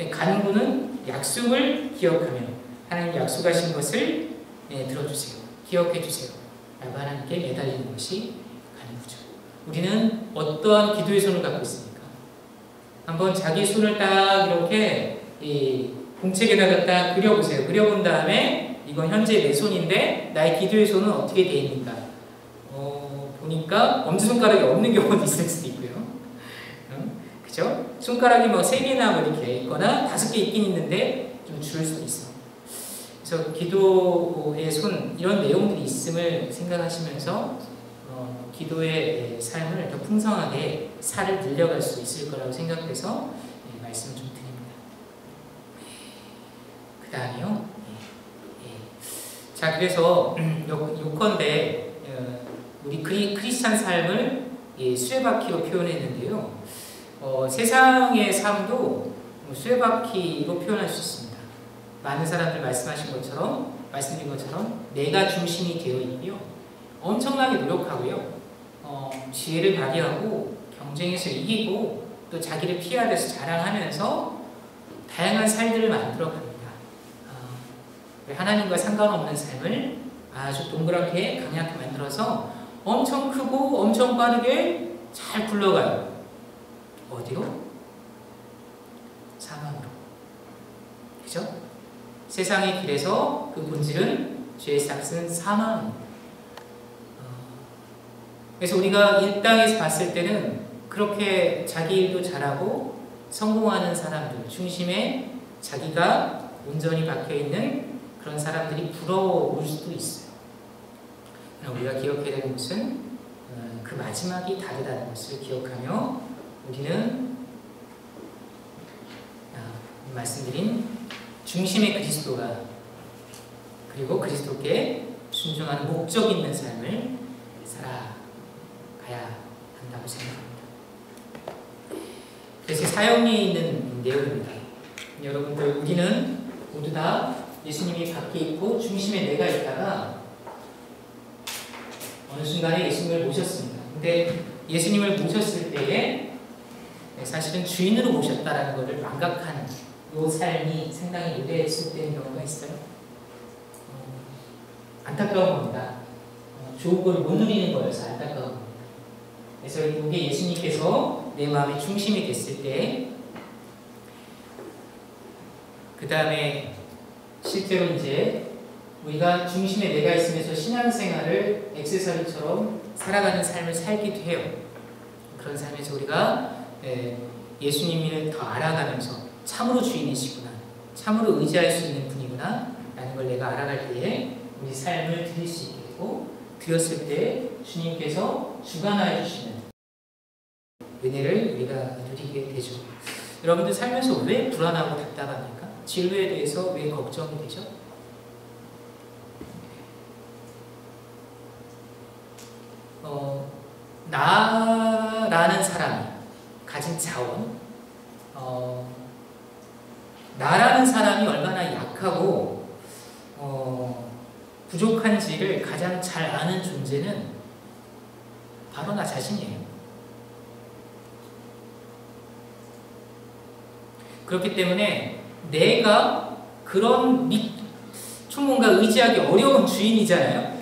S6: 간구는 약속을 기억하며 하나님 약속하신 것을 들어주세요. 기억해 주세요. 라고 하나님께 매달리는 것이 간구죠. 우리는 어떠한 기도의 손을 갖고 있습니까? 한번 자기 손을 딱 이렇게 공책에다가 딱 그려보세요. 그려본 다음에 이건 현재 내 손인데 나의 기도의 손은 어떻게 되어 있는가? 보니까 엄지손가락이 없는 경우도 있을 수도 있고요. 그죠? 손가락이 뭐 3개나 뭐 이렇게 있거나 5개 있긴 있는데 좀 줄을 수도 있어. 그래서 기도의 손, 이런 내용들이 있음을 생각하시면서 기도의 삶을 더 풍성하게 살을 늘려갈 수 있을 거라고 생각해서 말씀을 좀 드립니다. 그 다음에요. 자, 그래서 요컨대 우리 크리스찬 삶을 수레바퀴로 표현했는데요. 세상의 삶도 수레바퀴로 표현할 수 있습니다. 많은 사람들 말씀드린 것처럼 내가 중심이 되어 있고요. 엄청나게 노력하고요. 지혜를 발휘하고 경쟁에서 이기고 또 자기를 피하려서 자랑하면서 다양한 삶들을 만들어 갑니다. 하나님과 상관없는 삶을 아주 동그랗게 강하게 만들어서 엄청 크고 엄청 빠르게 잘 굴러가요. 어디로? 사망으로. 그죠? 세상의 길에서 그 본질은 죄의 삭은 사망입니다. 그래서 우리가 이 땅에서 봤을 때는 그렇게 자기 일도 잘하고 성공하는 사람들 중심에 자기가 온전히 박혀있는 그런 사람들이 부러울 수도 있어요. 우리가 기억해야 되는 것은 그 마지막이 다르다는 것을 기억하며 우리는 말씀드린 중심의 그리스도가 그리고 그리스도께 순종하는 목적 있는 삶을 살아가야 한다고 생각합니다. 그래서 사역에 있는 내용입니다. 여러분들 우리는 모두 다 예수님이 밖에 있고 중심에 내가 있다가 어느 순간에 예수님을 모셨습니다. 근데 예수님을 모셨을 때에 사실은 주인으로 모셨다라는 것을 망각한 이 삶이 상당히 오래했을 경우가 있어요. 안타까운 겁니다. 좋은 걸 못 누리는 거여서 안타까운 겁니다. 그래서 이게 예수님께서 내 마음의 중심이 됐을 때 그 다음에 실제로 이제 우리가 중심에 내가 있으면서 신앙생활을 액세서리처럼 살아가는 삶을 살기도 해요. 그런 삶에서 우리가 예수님을 더 알아가면서 참으로 주인이시구나, 참으로 의지할 수 있는 분이구나 라는 걸 내가 알아갈 때에 우리 삶을 드릴 수 있게 되고, 드렸을 때 주님께서 주관하여 주시는 은혜를 우리가 누리게 되죠. 여러분들 살면서 왜 불안하고 답답합니까? 진로에 대해서 왜 걱정이 되죠? 나라는 사람이 가진 자원, 나라는 사람이 얼마나 약하고 부족한지를 가장 잘 아는 존재는 바로 나 자신이에요. 그렇기 때문에 내가 그런 좀 뭔가 의지하기 어려운 주인이잖아요.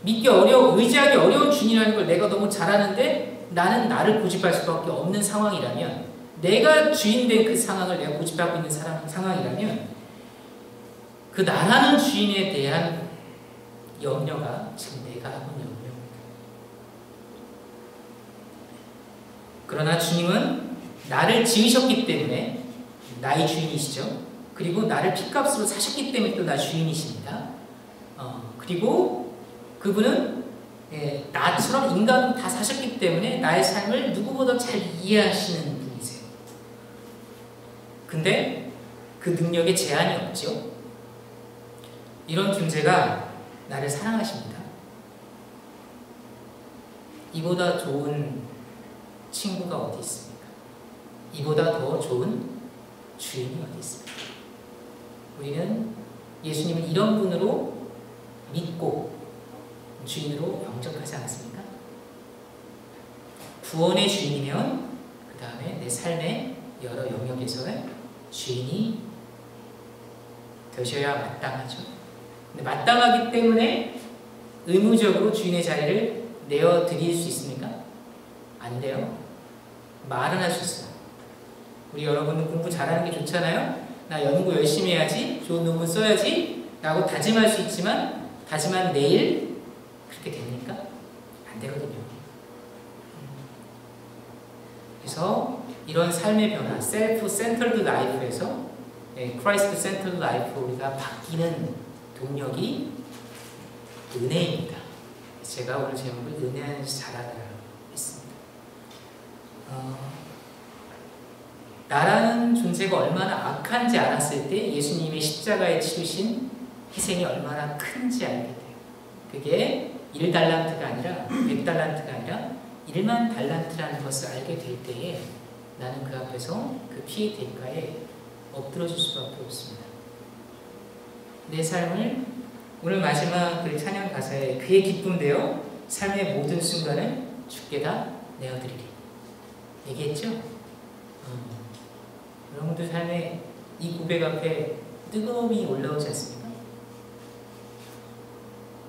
S6: 의지하기 어려운 주인이라는 걸 내가 너무 잘 아는데 나는 나를 고집할 수밖에 없는 상황이라면, 내가 주인된 그 상황을 내가 고집하고 있는 상황이라면 그 나라는 주인에 대한 염려가 지금 내가 하고 있는 염려입니다. 그러나 주님은 나를 지으셨기 때문에 나의 주인이시죠. 그리고 나를 핏값으로 사셨기 때문에 또 나 주인이십니다. 그리고 그분은 나처럼 인간으로 다 사셨기 때문에 나의 삶을 누구보다 잘 이해하시는 분이세요. 근데 그 능력에 제한이 없죠. 이런 존재가 나를 사랑하십니다. 이보다 좋은 친구가 어디 있습니까? 이보다 더 좋은 주인이 어디 있습니까? 우리는 예수님을 이런 분으로 믿고 주인으로 영접하지 않았습니까? 구원의 주인이면 그 다음에 내 삶의 여러 영역에서의 주인이 되셔야 마땅하죠. 근데 마땅하기 때문에 의무적으로 주인의 자리를 내어드릴 수 있습니까? 안 돼요. 말은 할 수 있어요. 우리 여러분은 공부 잘하는 게 좋잖아요. 나 연구 열심히 해야지, 좋은 논문 써야지 라고 다짐할 수 있지만 다짐한 내일 그렇게 됩니까? 안 되거든요. 그래서 이런 삶의 변화, 셀프 센터드 라이프에서 크라이스트 센터드 라이프 우리가 바뀌는 동력이 은혜입니다. 제가 오늘 제목을 은혜 안에서 자라다라고 했습니다. 나라는 존재가 얼마나 악한지 알았을 때 예수님의 십자가에 치르신 희생이 얼마나 큰지 알게 돼요. 그게 1달란트가 아니라 100달란트가 아니라 1만 달란트라는 것을 알게 될 때에 나는 그 앞에서 그 피의 대가에 엎드러질 수밖에 없습니다. 내 삶을 오늘 마지막 그 찬양 가사에 그의 기쁨 되어 삶의 모든 순간을 주께 다 내어드리리 얘기했죠? 여러분들 삶에 이 고백 앞에 뜨거움이 올라오지 않습니까?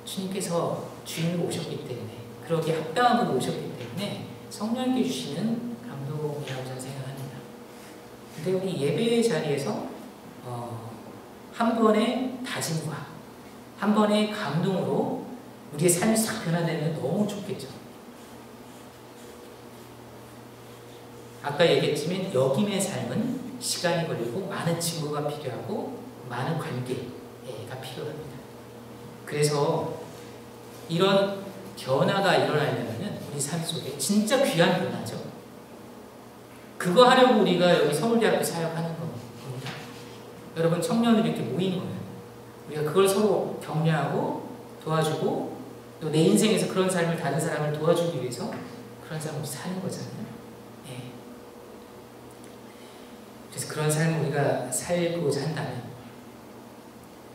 S6: 주님께서 주인으로 오셨기 때문에 그러기에 합당함으로 오셨기 때문에 성령께 주시는 감동이라고 저는 생각합니다. 근데 우리 예배의 자리에서 한 번의 다짐과 한 번의 감동으로 우리의 삶이 싹 변화되면 너무 좋겠죠. 아까 얘기했지만 역임의 삶은 시간이 걸리고 많은 친구가 필요하고 많은 관계가 필요합니다. 그래서 이런 변화가 일어나려면 우리 삶 속에 진짜 귀한 변화죠. 그거 하려고 우리가 여기 서울대학교 사역하는 겁니다. 여러분 청년들이 이렇게 모인 거예요. 우리가 그걸 서로 격려하고 도와주고 또 내 인생에서 그런 삶을 다른 사람을 도와주기 위해서 그런 삶을 사는 거잖아요. 네. 그래서 그런 삶을 우리가 살고자 한다면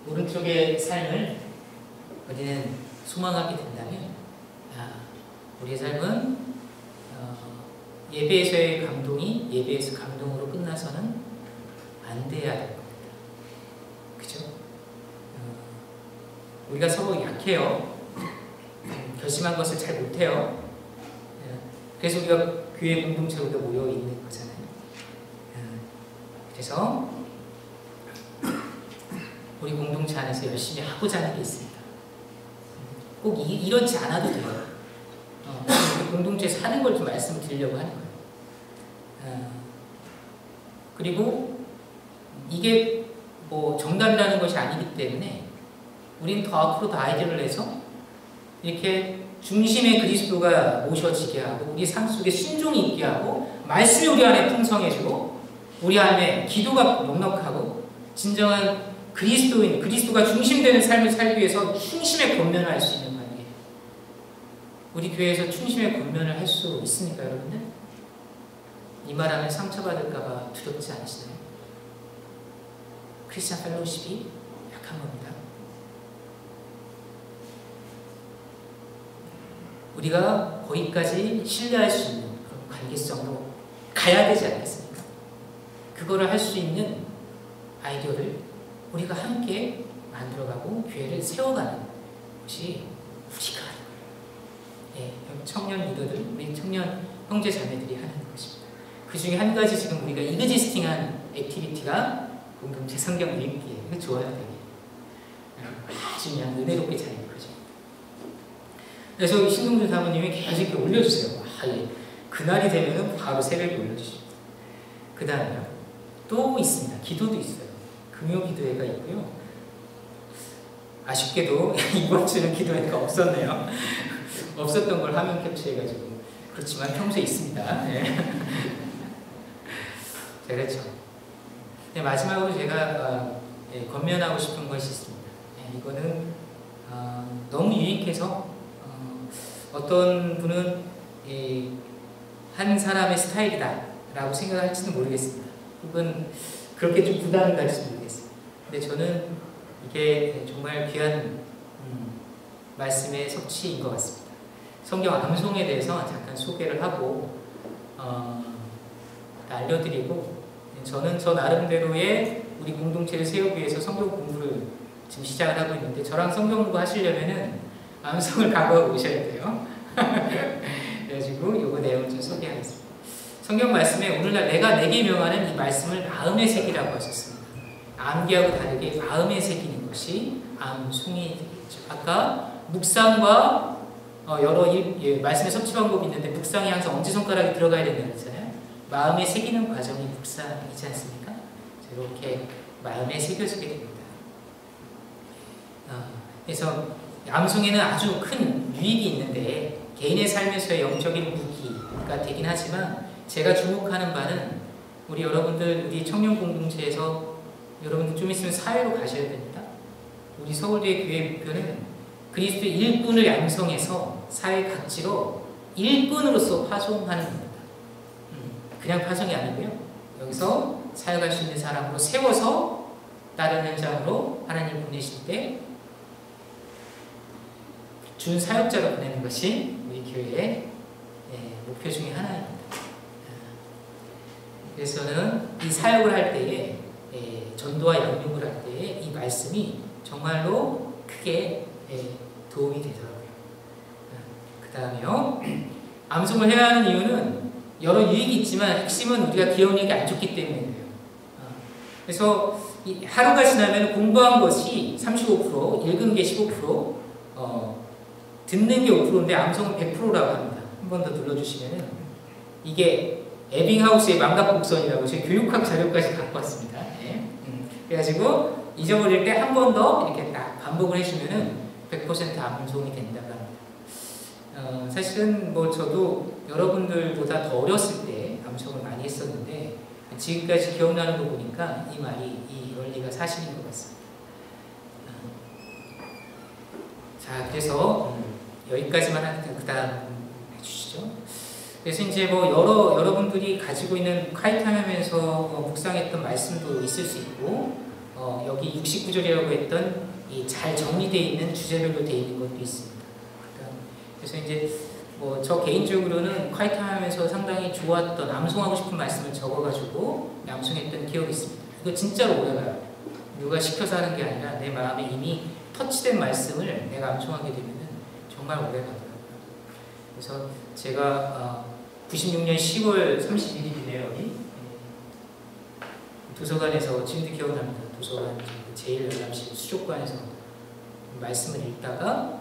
S6: 오른쪽의 삶을 우리는 소망하게 된다면 우리의 삶은 예배에서의 감동이 예배에서 감동으로 끝나서는 안 돼야 될 겁니다. 그죠? 우리가 서로 약해요. 결심한 것을 잘 못해요. 그래서 우리가 교회 공동체로 모여 있는 거잖아요. 그래서 우리 공동체 안에서 열심히 하고자 하는 게 있습니다. 꼭 이렇지 않아도 돼요. 공동체에서 하는 걸 좀 말씀을 드리려고 하는 거예요. 그리고 이게 뭐 정답이라는 것이 아니기 때문에 우리는 더 앞으로 더 아이디어를 내서 이렇게 중심의 그리스도가 모셔지게 하고 우리 삶 속에 순종이 있게 하고 말씀이 우리 안에 풍성해지고 우리 안에 기도가 넉넉하고 진정한 그리스도인, 그리스도가 중심되는 삶을 살기 위해서 충심의 권면을 할 수 있는 관계. 우리 교회에서 충심의 권면을 할 수 있습니까, 여러분들? 이 말하면 상처받을까봐 두렵지 않으시나요? 크리스찬 펠로우십이 약한 겁니다. 우리가 거기까지 신뢰할 수 있는 그런 관계성으로 가야 되지 않겠습니까? 그거를 할 수 있는 아이디어를 우리가 함께 만들어가고 교회를 세워가는 것이 우리가 하는 거예요. 예, 청년 리더들, 우리 청년 형제 자매들이 하는 것입니다. 그 중에 한 가지 지금 우리가 이그지스팅한 액티비티가 공동체 성경 읽기예요. 이거 좋아요, 되게. 아주 그냥 은혜롭게 잘 읽어져. 그래서 신동준 사모님이 계속 이렇게 올려주세요. 그날이 되면 바로 새벽에 올려주십니다. 그 다음에요. 또 있습니다. 기도도 있어요. 금요 기도회가 있고요. 아쉽게도 이번 주는 기도회가 없었네요. 없었던 걸 화면 캡처해가지고. 그렇지만 평소에 있습니다. 네. 자, 그렇죠. 네, 마지막으로 제가 권면하고 싶은 것이 있습니다. 네, 이거는 너무 유익해서 어떤 분은 한 사람의 스타일이다 라고 생각할지도 모르겠습니다. 혹은 그렇게 좀 부담을 가질지 모르겠어요. 근데 저는 이게 정말 귀한 말씀의 성취인 것 같습니다. 성경 암송에 대해서 잠깐 소개를 하고 알려드리고, 저는 저 나름대로의 우리 공동체를 세우기 위해서 성경 공부를 지금 시작을 하고 있는데, 저랑 성경 공부 하시려면은 암송을 각오하고 오셔야 돼요. 그래가지고 이거 내용을 좀 소개하겠습니다. 성경 말씀에 오늘날 내가 내게 명하는 이 말씀을 마음에 새기라고 하셨습니다. 암기하고 다르게 마음에 새기는 것이 암송이 되겠죠. 아까 묵상과 여러 말씀의 섭취 방법이 있는데, 묵상이 항상 엄지손가락이 들어가야 된다고 했잖아요. 마음에 새기는 과정이 묵상이지 않습니까? 이렇게 마음에 새겨지게 됩니다. 그래서 암송에는 아주 큰 유익이 있는데, 개인의 삶에서의 영적인 무기가 되긴 하지만, 제가 주목하는 바는 우리 여러분들, 우리 청년 공동체에서 여러분들 좀 있으면 사회로 가셔야 됩니다. 우리 서울대 교회 목표는 그리스도의 일꾼을 양성해서 사회 각지로 일꾼으로서 파송하는 겁니다. 그냥 파송이 아니고요. 여기서 사역할 수 있는 사람으로 세워서 다른 현장으로 하나님 보내실 때 준 사역자로 보내는 것이 우리 교회의 목표 중에 하나입니다. 그래서 저는 이 사역을 할 때에, 전도와 양육을 할 때에 이 말씀이 정말로 크게 도움이 되더라고요. 그 다음에요. 암송을 해야 하는 이유는 여러 유익이 있지만 핵심은 우리가 기억력이 안 좋기 때문인데요. 그래서 하루가 지나면 공부한 것이 35%, 읽은 게 15%, 듣는 게 5%인데 암송은 100%라고 합니다. 한 번 더 눌러주시면 이게 에빙하우스의 망각곡선이라고 제 교육학 자료까지 갖고 왔습니다. 네. 그래가지고 잊어버릴 때 한 번 더 이렇게 딱 반복을 해주면은 100% 암송이 된다고 합니다. 사실은 뭐 저도 여러분들보다 더 어렸을 때 암송을 많이 했었는데, 지금까지 기억나는 거 보니까 이 말이, 이 원리가 사실인 것 같습니다. 자, 그래서 여기까지만 하니까 그 다음 해주시죠. 그래서 이제 뭐 여러분들이 가지고 있는 카이타하면서 묵상했던 말씀도 있을 수 있고, 여기 69절이라고 했던 이 잘 정리되어 있는 주제별로 되어 있는 것도 있습니다. 그래서 이제 뭐 저 개인적으로는 카이타하면서 상당히 좋았던, 암송하고 싶은 말씀을 적어가지고 암송했던 기억이 있습니다. 이거 진짜로 오래가요. 누가 시켜서 하는 게 아니라 내 마음에 이미 터치된 말씀을 내가 암송하게 되면은 정말 오래가더라고요. 그래서 제가 96년 10월 31일이네요. 여기 도서관에서, 지금도 기억납니다. 도서관 제1열람실 수족관에서 말씀을 읽다가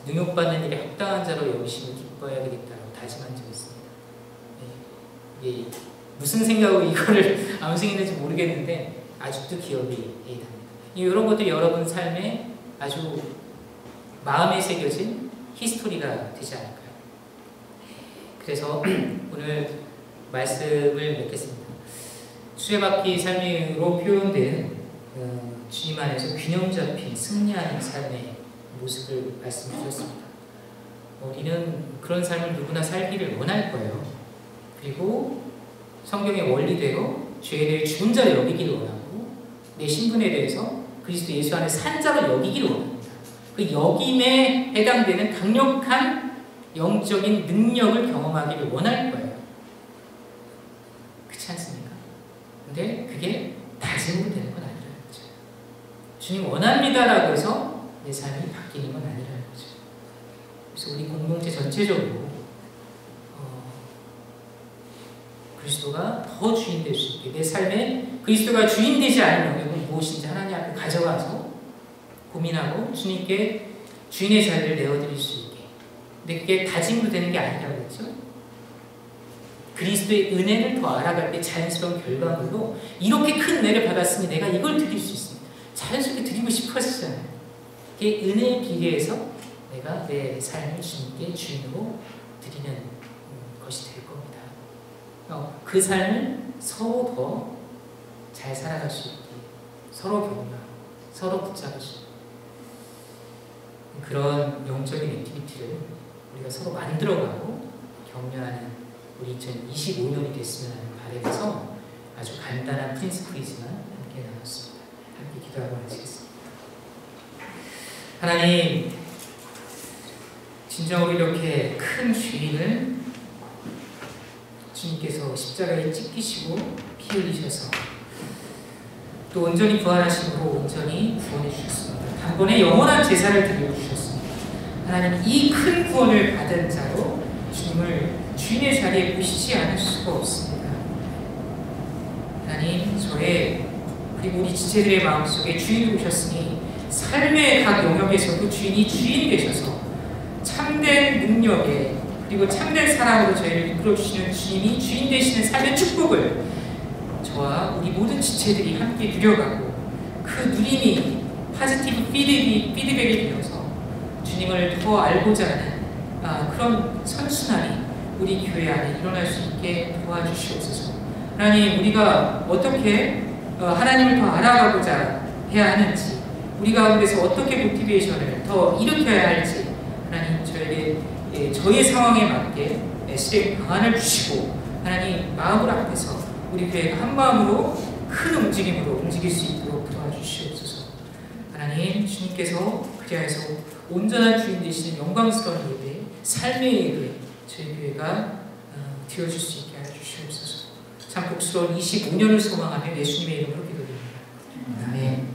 S6: 능욕받는 일에 합당한 자로 여기심을 기뻐해야 되겠다고 다짐한 적이 있습니다. 이게 무슨 생각으로 이거를 암송했는지 모르겠는데 아직도 기억이 납니다. 이런 것들이 여러분 삶에 아주 마음에 새겨진 히스토리가 되지 않을까요? 그래서 오늘 말씀을 맺겠습니다. 수레바퀴 삶으로 표현된 주님 안에서 균형 잡힌 승리하는 삶의 모습을 말씀해 주셨습니다. 우리는 그런 삶을 누구나 살기를 원할 거예요. 그리고 성경의 원리대로 죄에 대해 죽은 자를 여기기를 원하고, 내 신분에 대해서 그리스도 예수 안에 산 자를 여기기를 원합니다. 그 여김에 해당되는 강력한 영적인 능력을 경험하기를 원할 거예요. 그렇지 않습니까? 근데 그게 다짐으로 되는 건 아니라는 거죠. 주님 원합니다라고 해서 내 삶이 바뀌는 건 아니라는 거죠. 그래서 우리 공동체 전체적으로 그리스도가 더 주인 될 수 있게, 내 삶에 그리스도가 주인 되지 않은 영역은 무엇인지 하나님 앞에 가져가서 고민하고 주님께 주인의 자리를 내어드릴 수 있게. 근데 그게 다짐으로 되는 게 아니라고 그랬죠. 그리스도의 은혜를 더 알아갈 때 자연스러운 결과물로 이렇게 큰 은혜를 받았으니 내가 이걸 드릴 수 있습니다. 자연스럽게 드리고 싶어지잖아요. 이게 은혜에 비례해서 내가 내 삶을 주님께 주인으로 드리는 것이 될 겁니다. 그 삶을 서로 더 잘 살아갈 수 있게 서로 격려하고 서로 붙잡을 수 있게 그런 영적인 액티비티를 우리가 서로 만들어가고 격려하는 우리 2025년이 됐으면 하는 바람에서 아주 간단한 프린스플이지만 함께 나눴습니다. 함께 기도하고 마치겠습니다. 하나님, 진정 우리 이렇게 큰 죄인을 주님께서 십자가에 찢기시고 피 흘리셔서 또 온전히 부활하심으로 온전히 구원해 주셨습니다. 단번에 영원한 제사를 드려 주셨습니다. 하나님, 이 큰 구원을 받은 자로 주님을 주인의 자리에 모시지 않을 수가 없습니다. 하나님, 저의 그리고 우리 지체들의 마음속에 주인이 오셨으니 삶의 각 영역에서도 주인이 주인 되셔서 참된 능력에 그리고 참된 사랑으로 저희를 이끌어주시는 주님이 주인 되시는 삶의 축복을 저와 우리 모든 지체들이 함께 누려가고 그 누림이 포지티브 피드백이 되어서 주님을 더 알고자 하는 그런 선순환이 우리 교회 안에 일어날 수 있게 도와주시옵소서. 하나님, 우리가 어떻게 하나님을 더 알아가고자 해야 하는지, 우리 가운데서 어떻게 모티베이션을 더 일으켜야 할지 하나님 저에게 저의 상황에 맞게 실행 방안을 주시고 하나님 마음을 앞에서 우리 교회가 한 마음으로 큰 움직임으로 움직일 수 있도록 도와주시옵소서. 하나님, 주님께서 그리하여서 온전한 주인 되시는 영광스러운 예배, 삶의 예배 저희 교회가 되어줄 수 있게 하여 주시옵소서. 참 복스러운 25년을 소망하며 예수님의 이름으로 기도드립니다. 아멘.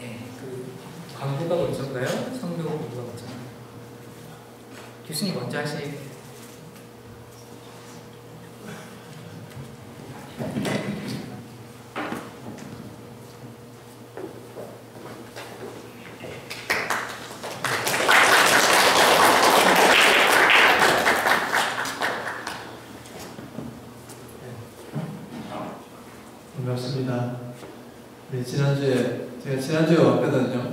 S6: 네, 광고가 먼저인가요? 성도 공부가 먼저인가요? 교수님 먼저 하셔야겠네요.
S7: 반갑습니다. 네, 제가 지난주에 왔거든요.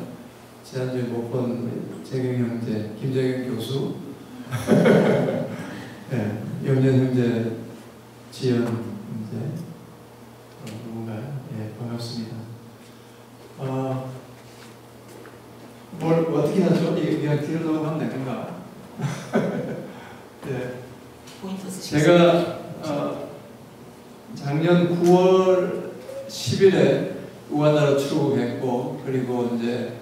S7: 지난주에 못 본 재경 형제, 김재경 교수, 네, 영년 형제, 지연 형제, 누군가요? 네, 반갑습니다. 뭘 어떻게 하죠? 그냥 뒤로 넘어가면 되는가? 네, 제가 작년 9월 10일에 우간다로 출국했고, 그리고 이제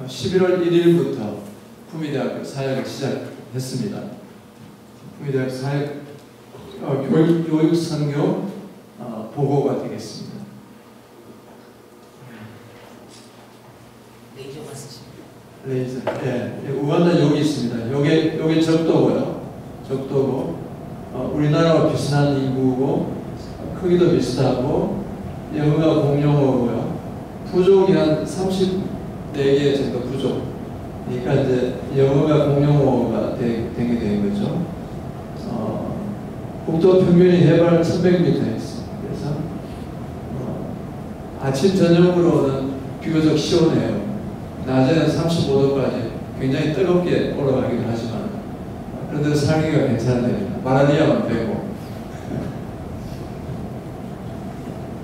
S7: 11월 1일부터 품위대학교 사역을 시작했습니다. 품위대학교 사역 교육 선교 보고가 되겠습니다.
S6: 레이저만 쓰십니다.
S7: 레이저. 예, 우간다 여기 있습니다. 요게 적도고요. 적도고 우리나라와 비슷한 인구고 크기도 비슷하고 영어가 공용어고요. 부족이 한 34개 정도 부족. 그러니까 이제 영어가 공용어가 되게 된 거죠. 국토 평균이 해발 1100m 있습니다. 그래서 아침 저녁으로는 비교적 시원해요. 낮에는 35도까지 굉장히 뜨겁게 올라가기도 하지만 그런데 살기가 괜찮네요. 말라리아만 빼고.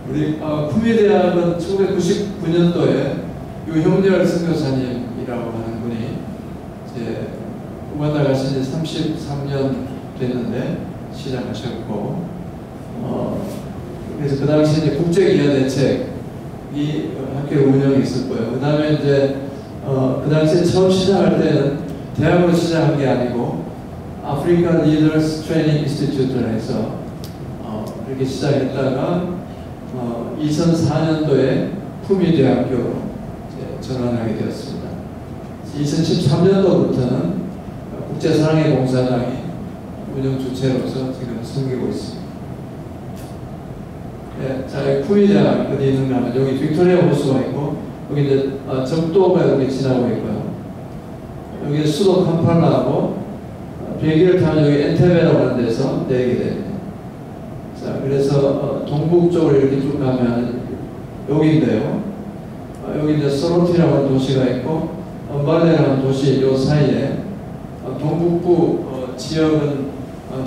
S7: 우리 품위대학은 1999년도에 유형렬 선교사님이라고 하는 분이 이제 우간다 가신 지 33년 됐는데 시작하셨고, 그래서 그 당시 이제 국제기아 대책이 학교 운영이 있었고요. 그 다음에 이제 그 당시에 처음 시작할 때는 대학으로 시작한 게 아니고 아프리카 리더스 트레이닝 인스티튜트를 해서 이렇게 시작했다가 2004년도에 품위대학교로 전환하게 되었습니다. 2013년도부터는 국제사랑의 봉사당이 운영 주체로서 지금 섬기고 있습니다. 네, 자, 품위대학 어디 있는가 하면 여기 빅토리아 호수가 있고, 여기 이제 적도가 이렇게 지나고 있고요. 여기 수도 캄팔라하고 비행기를 타면 여기 엔테베라고 하는 데서 내리게 됩니다. 자, 그래서 동북쪽으로 이렇게 쭉 가면 여기인데요. 여기 이제 소로티라고 하는 도시가 있고 엄발레라는 도시 요 사이에 동북부 지역은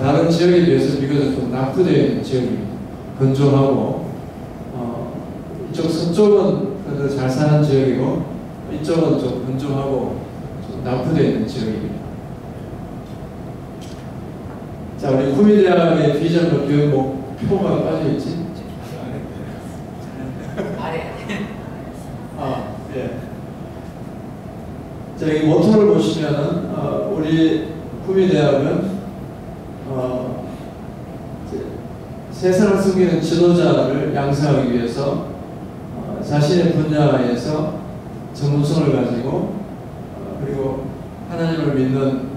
S7: 다른 지역에 비해서 비교적 좀 낙후되어 있는 지역입니다. 건조하고 이쪽 서쪽은 그래도 잘 사는 지역이고 이쪽은 좀 건조하고 좀 낙후되어 있는 지역입니다. 자, 우리 구미대학의 비전과 교육 목표가 빠져있지? 예. 자, 여기 모토를 보시면은, 우리 구미대학은, 세상을 섬기는 지도자를 양성하기 위해서, 자신의 분야에서 전문성을 가지고, 그리고 하나님을 믿는,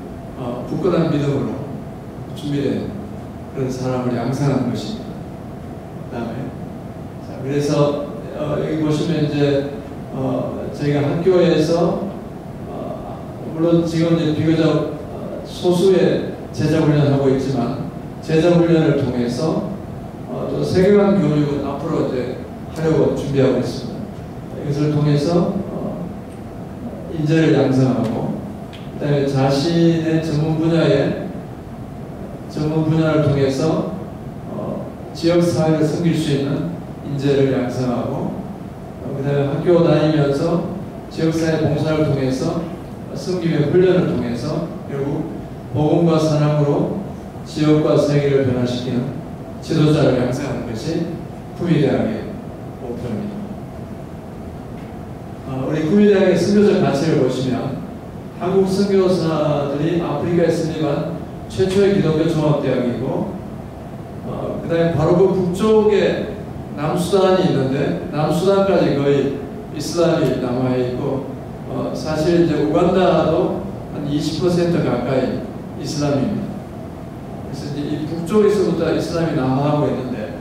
S7: 굳건한 믿음으로 준비된 그런 사람을 양성하는 것입니다. 그 다음에, 자, 그래서, 여기 보시면 이제, 저희가 학교에서 물론 지금 이제 비교적 소수의 제자훈련을 하고 있지만 제자훈련을 통해서 또 세계관 교육은 앞으로 이제 하려고 준비하고 있습니다. 이것을 통해서 인재를 양성하고 그다음에 자신의 전문 분야를 통해서 지역 사회를 섬길 수 있는 인재를 양성하고 그다음에 학교 다니면서 지역사회 봉사를 통해서 섬김의 훈련을 통해서 결국 복음과 사랑으로 지역과 세계를 변화시키는 지도자를 양성하는 것이 구미대학의 목표입니다. 우리 구미대학의 선교적 가치를 보시면 한국 선교사들이 아프리카에 설립한 최초의 기독교 종합대학이고 그 다음에 바로 그 북쪽에 남수단이 있는데 남수단까지 거의 이슬람이 남아있고 사실 이제 우간다도 한 20% 가까이 이슬람입니다. 그래서 이제 이 북쪽에서부터 이슬람이 남하하고 있는데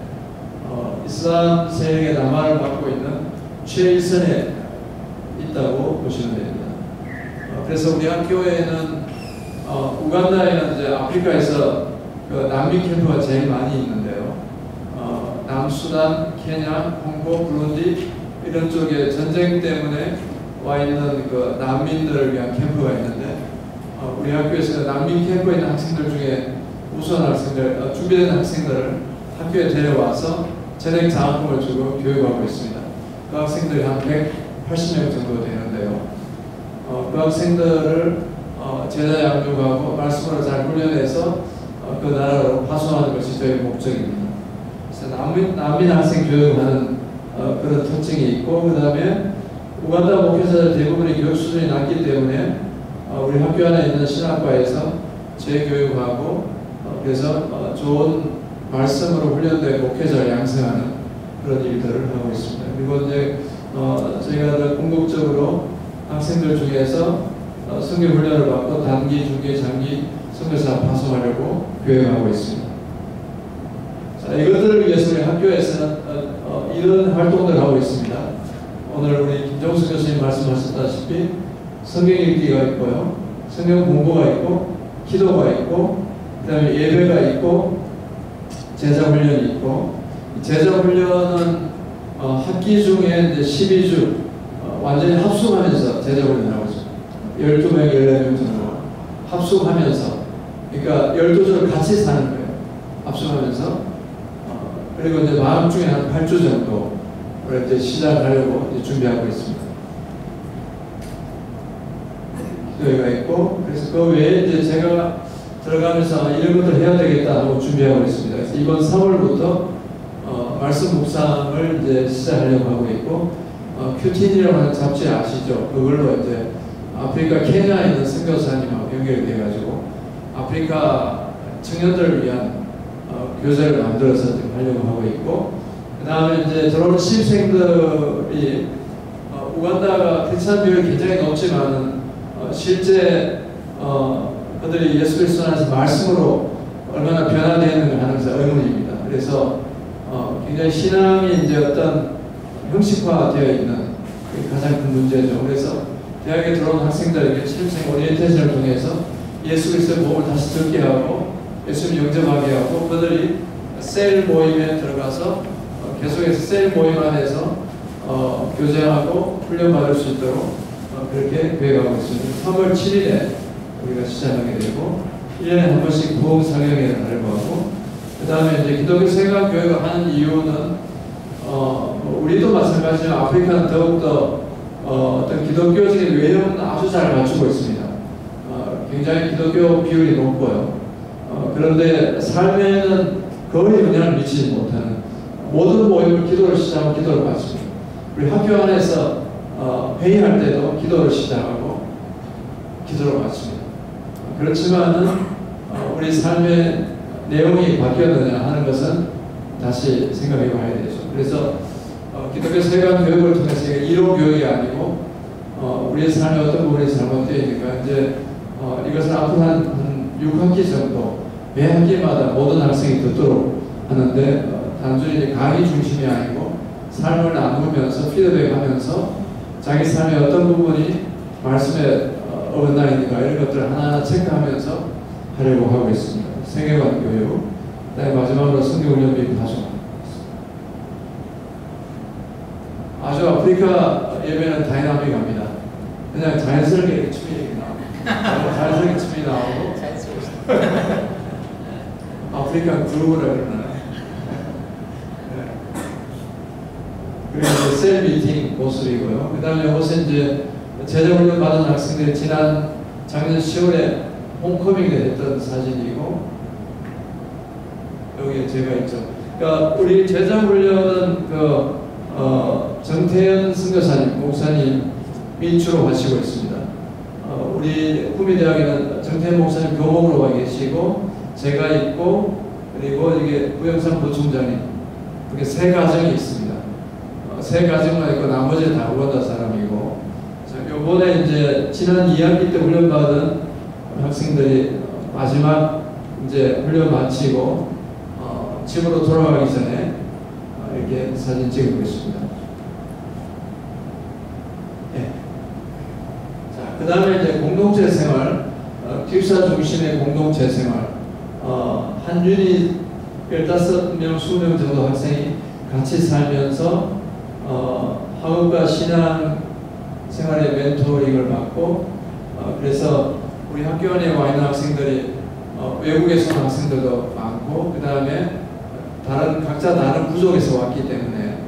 S7: 이슬람 세력의 남하를 맡고 있는 최일선에 있다고 보시면 됩니다. 그래서 우리 학교에는 우간다에는 이제 아프리카에서 그 난민 캠프가 제일 많이 있는데요. 남수단, 케냐, 홍고, 부룬디 이런 쪽에 전쟁 때문에 와 있는 그 난민들을 위한 캠프가 있는데 우리 학교에서 난민 캠프에 있는 학생들 중에 우수한 학생들, 준비된 학생들을 학교에 데려와서 재능 장학금을 주고 교육하고 있습니다. 그 학생들이 한 180명 정도 되는데요. 그 학생들을 제자 양육하고 말씀으로 잘 훈련해서 그 나라로 파송하는 것이 저희 목적입니다. 난민 학생 교육하는 그런 특징이 있고 그 다음에 우간다 목회자들 대부분의 교육 수준이 낮기 때문에 우리 학교 안에 있는 신학과에서 재교육하고 그래서 좋은 말씀으로 훈련된 목회자를 양성하는 그런 일들을 하고 있습니다. 그리고 이제 저희가 궁극적으로 학생들 중에서 선교 훈련을 받고 단기, 중기, 장기 선교사 파송하려고 계획하고 있습니다. 자, 이것들을 위해서 우리 학교에서는 이런 활동들을 하고 있습니다. 오늘 우리 김정수 교수님 말씀하셨다시피 성경 읽기가 있고요, 성경 공부가 있고, 기도가 있고, 그 다음에 예배가 있고, 제자 훈련이 있고, 제자 훈련은 학기 중에 이제 12주 완전히 합숙하면서 제자 훈련을 하고 있습니다. 12명, 14명 정도 합숙하면서, 그러니까 12주를 같이 사는 거예요. 합숙하면서. 그리고 이제 다음 주에 한 8주 정도 이제 시작하려고 이제 준비하고 있습니다. 기도회가 있고, 그래서 그 외에 이제 제가 들어가면서 이런 것들 해야 되겠다 하고 준비하고 있습니다. 그래서 이번 3월부터 말씀 묵상을 이제 시작하려고 하고 있고, 큐틴이라고 하는 잡지 아시죠? 그걸로 이제 아프리카 케냐에 있는 선교사님하고 연결돼가지고 아프리카 청년들을 위한 교재를 만들어서 지금 하려고 하고 있고, 그 다음에 이제 들어오는 신입생들이 우간다가 크리스찬 비율이 굉장히 높지만은 실제 그들이 예수 그리스도 안에서 말씀으로 얼마나 변화되는가 하는 것이 의문입니다. 그래서 굉장히 신앙이 이제 어떤 형식화되어 있는 가장 큰 문제죠. 그래서 대학에 들어온 학생들에게 신입생 오리엔테이션을 통해서 예수 그리스도의 몸을 다시 듣게 하고 예수님 영접하게 하고 그들이 셀 모임에 들어가서 계속해서 셀 모임 안에서 교제하고 훈련받을 수 있도록 그렇게 계획하고 있습니다. 3월 7일에 우리가 시작하게 되고 1년에 한 번씩 부흥 상영회를 하려고 하고 그 다음에 이제 기독교 세관교회가 하는 이유는 우리도 마찬가지지만 아프리카는 더욱더 어떤 기독교적인 외형은 아주 잘 갖추고 있습니다. 굉장히 기독교 비율이 높고요. 그런데 삶에는 거의 영향을 미치지 못하는 모든 모임을 기도를 시작하고 기도를 마칩니다. 우리 학교 안에서 회의할 때도 기도를 시작하고 기도를 마칩니다. 그렇지만은 우리 삶의 내용이 바뀌었느냐 하는 것은 다시 생각해 봐야 되죠. 그래서 기독교 세관 교육을 통해서 이론 교육이 아니고 우리의 삶에 어떤 부분이 잘못되어 있는가 이제 이것을 앞으로 한 6학기 정도 매 학기마다 모든 학생이 듣도록 하는데 단순히 강의 중심이 아니고 삶을 나누면서 피드백하면서 자기 삶의 어떤 부분이 말씀에 어긋나 있는가 이런 것들을 하나하나 체크하면서 하려고 하고 있습니다. 세계관 교육, 그다음에 마지막으로 성경훈련 및 파송. 아주 아프리카 예배는 다이나믹합니다. 그냥 자연스럽게 이렇게 춤이 이렇게 나오고 자연스럽게 춤이 나오고 아프리카 그루브라 그러나요? 그리고 이제 셀 미팅 모습이고요. 그 다음에 이것은 이제 제자훈련 받은 학생들이 작년 10월에 홈커밍을 했던 사진이고 여기에 제가 있죠. 그러니까 우리 제자훈련은 정태현 선교사님, 목사님이 주로 하시고 있습니다. 우리 구미대학에는 정태현 목사님 교목으로 와 계시고 제가 있고 그리고 이게 부영상 부총장님 이렇게 세 가정이 있습니다. 세 가정만 있고 나머지는 다 우간다 사람이고 요번에 이제 지난 2학기 때 훈련받은 학생들이 마지막 이제 훈련 마치고 집으로 돌아가기 전에 이렇게 사진 찍고 있습니다. 네. 자, 그 다음에 이제 공동체 생활, 기숙사 중심의 공동체 생활, 한 유닛 15명, 20명 정도 학생이 같이 살면서 학업과 신앙 생활의 멘토링을 받고 그래서 우리 학교 안에 와 있는 학생들이 외국에서 온 학생들도 많고 그 다음에 각자 다른 부족에서 왔기 때문에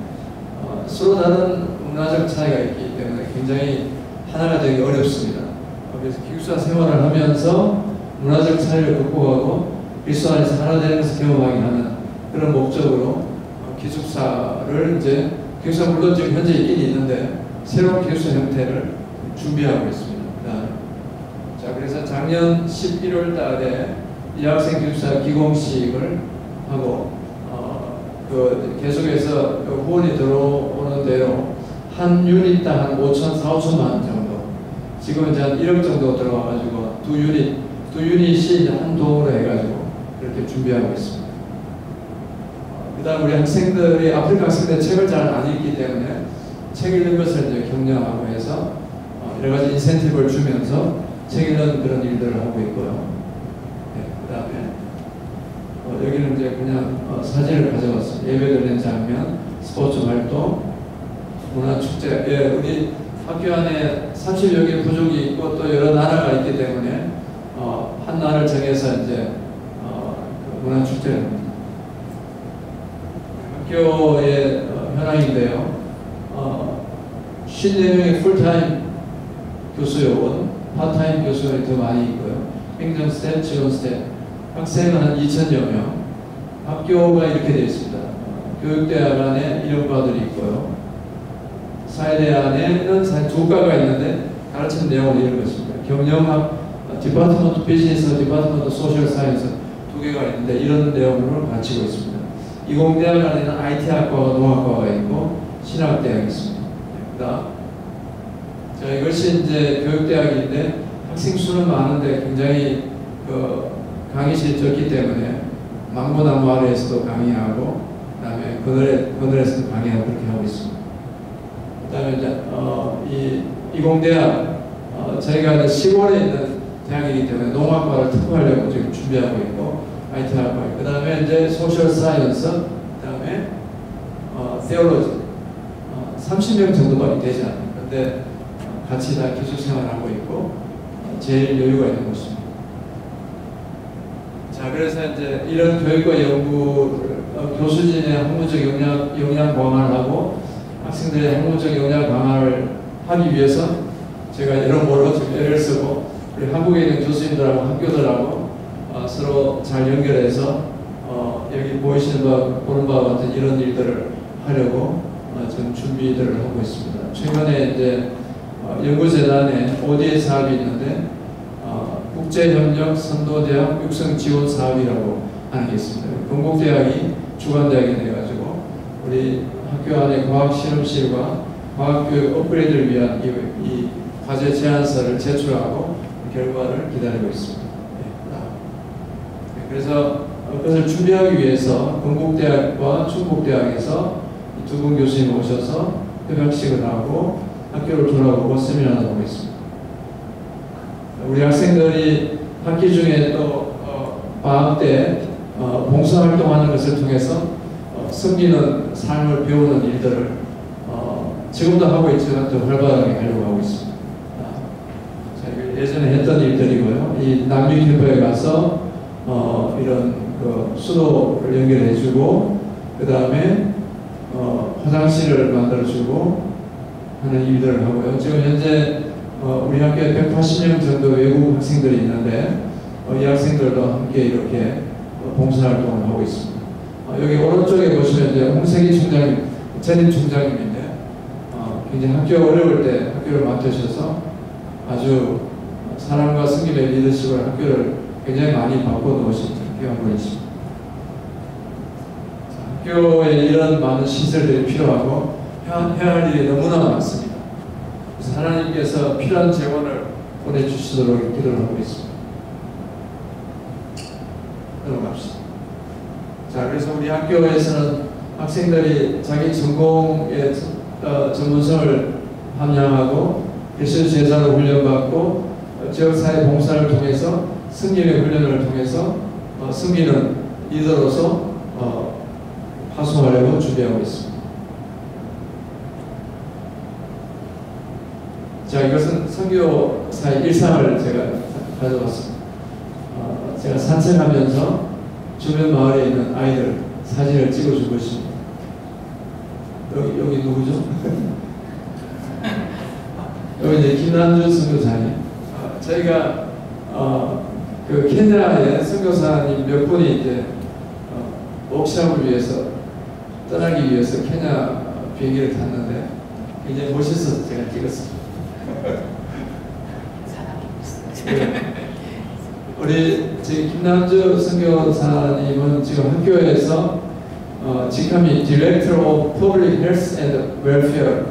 S7: 서로 다른 문화적 차이가 있기 때문에 굉장히 하나가 되기 어렵습니다. 그래서 기숙사 생활을 하면서 문화적 차이를 극복하고 그리스도 안에서 하나 되는 것을 경험하게 하는 그런 목적으로 기숙사를 이제 기숙사 물론 지금 현재 있긴 있는데 새로운 기숙사 형태를 준비하고 있습니다. 자, 그래서 작년 11월 달에 이 학생 기숙사 기공식을 하고 계속해서 후원이 들어오는 대로 한 유닛당 한 4,5천만 원 정도 지금 이제 한 1억 정도 들어와가지고 두 유닛이 한 동으로 해가지고 그렇게 준비하고 있습니다. 그 다음 우리 학생들이 아프리카 학생들 책을 잘 안 읽기 때문에 책 읽는 것을 이제 격려하고 해서 여러 가지 인센티브를 주면서 책 읽는 그런 일들을 하고 있고요. 네, 그 다음에 여기는 이제 그냥 사진을 가져왔습니다. 예배 드리는 장면, 스포츠 활동, 문화축제. 예, 우리 학교 안에 30여 개 부족이 있고 또 여러 나라가 있기 때문에 한 날을 정해서 이제 문화축제를 합니다. 학교의 현황인데요. 54명의 풀타임 교수요원, 파타임 교수요원이 더 많이 있고요. 행정 스텝, 지원 스텝, 학생은 한 2,000여 명. 학교가 이렇게 되어 있습니다. 교육대학 안에 이력과들이 있고요. 사회대 안에는 사실 두 과가 있는데 가르치는 내용은 이런 것입니다. 경영학, 디파트먼트 비즈니스, 디파트먼트 소셜 사이언스 두 개가 있는데 이런 내용을 가르치고 있습니다. 이공대학 안에는 IT학과와 농학과가 있고 신학대학이 있습니다. 자, 이것이 이제 교육대학인데 학생 수는 많은데 굉장히 강의실이 적기 때문에 망고나무 아래에서도 강의하고 그다음에 그늘에서도 강의하고 그렇게 하고 있습니다. 그다음에 이제 이공대학 저희가 이제 시골에 있는 대학이기 때문에 농학과를 특화하려고 지금 준비하고 있고 IT 학과, 그 다음에 이제 소셜 사이언스, 그 다음에 theology 30명 정도밖에 되지 않아요. 근데 같이 다 기술 생활하고 있고 제일 여유가 있는 곳입니다. 자, 그래서 이제 이런 교육과 연구를 교수진의 학문적 역량 강화를 하고 학생들의 학문적 역량 강화를 하기 위해서 제가 여러모로 지금 애를 쓰고 우리 한국에 있는 교수님들하고 학교들하고 서로 잘 연결해서 여기 보이시는 바, 보는 바와 같은 이런 일들을 하려고 지금 준비들을 하고 있습니다. 최근에 이제 연구재단에 ODA 사업이 있는데 국제협력 선도대학 육성 지원 사업이라고 하는 게 있습니다. 건국대학이 주관대학이 돼가지고 우리 학교 안에 과학실험실과 과학교육 업그레이드를 위한 이 과제 제안서를 제출하고 결과를 기다리고 있습니다. 그래서 그것을 준비하기 위해서 건국대학과 충북대학에서 두 분 교수님 오셔서 협약식을 하고 학교를 돌아보고 세미나를 하고 있습니다. 우리 학생들이 학기 중에 또 방학 때 봉사활동하는 것을 통해서 섬기는 삶을 배우는 일들을 지금도 하고 있지만 더 활발하게 하려고 하고 있습니다. 예전에 했던 일들이고요. 이 난민 캠프에 가서 이런 수도를 연결해주고 그 다음에 화장실을 만들어주고 하는 일들을 하고요. 지금 현재 우리 학교에 180명 정도 외국 학생들이 있는데 이 학생들도 함께 이렇게 봉사활동을 하고 있습니다. 여기 오른쪽에 보시면 이제 홍세기 총장님, 전임 총장님인데 굉장히 학교가 어려울 때 학교를 맡으셔서 아주 사랑과 승님의 리더십을 학교를 굉장히 많이 바꿔놓으신 귀한 분이십니다. 학교에 이런 많은 시설들이 필요하고 해야 할 일이 너무나 많습니다. 그래서 하나님께서 필요한 재원을 보내주시도록 기도를 하고 있습니다. 넘어갑시다. 자, 그래서 우리 학교에서는 학생들이 자기 전공의 전문성을 함양하고 예술 제자로 훈련받고 지역사회 봉사를 통해서 승리의 훈련을 통해서 승리는 리더로서 파송하려고 준비하고 있습니다. 자, 이것은 선교사의 일상을 제가 가져왔습니다. 제가 산책하면서 주변 마을에 있는 아이들 사진을 찍어준 것입니다. 여기 누구죠? 여기 이제 김남준 선교사님. 저희가 그 케냐의 선교사님 몇 분이 이제 워크숍을 위해서 떠나기 위해서 케냐 비행기를 탔는데 굉장히 멋있어서 제가 찍었습니다. 우리 김남주 선교사님은 지금 학교에서 직함이 Director of Public Health and Welfare.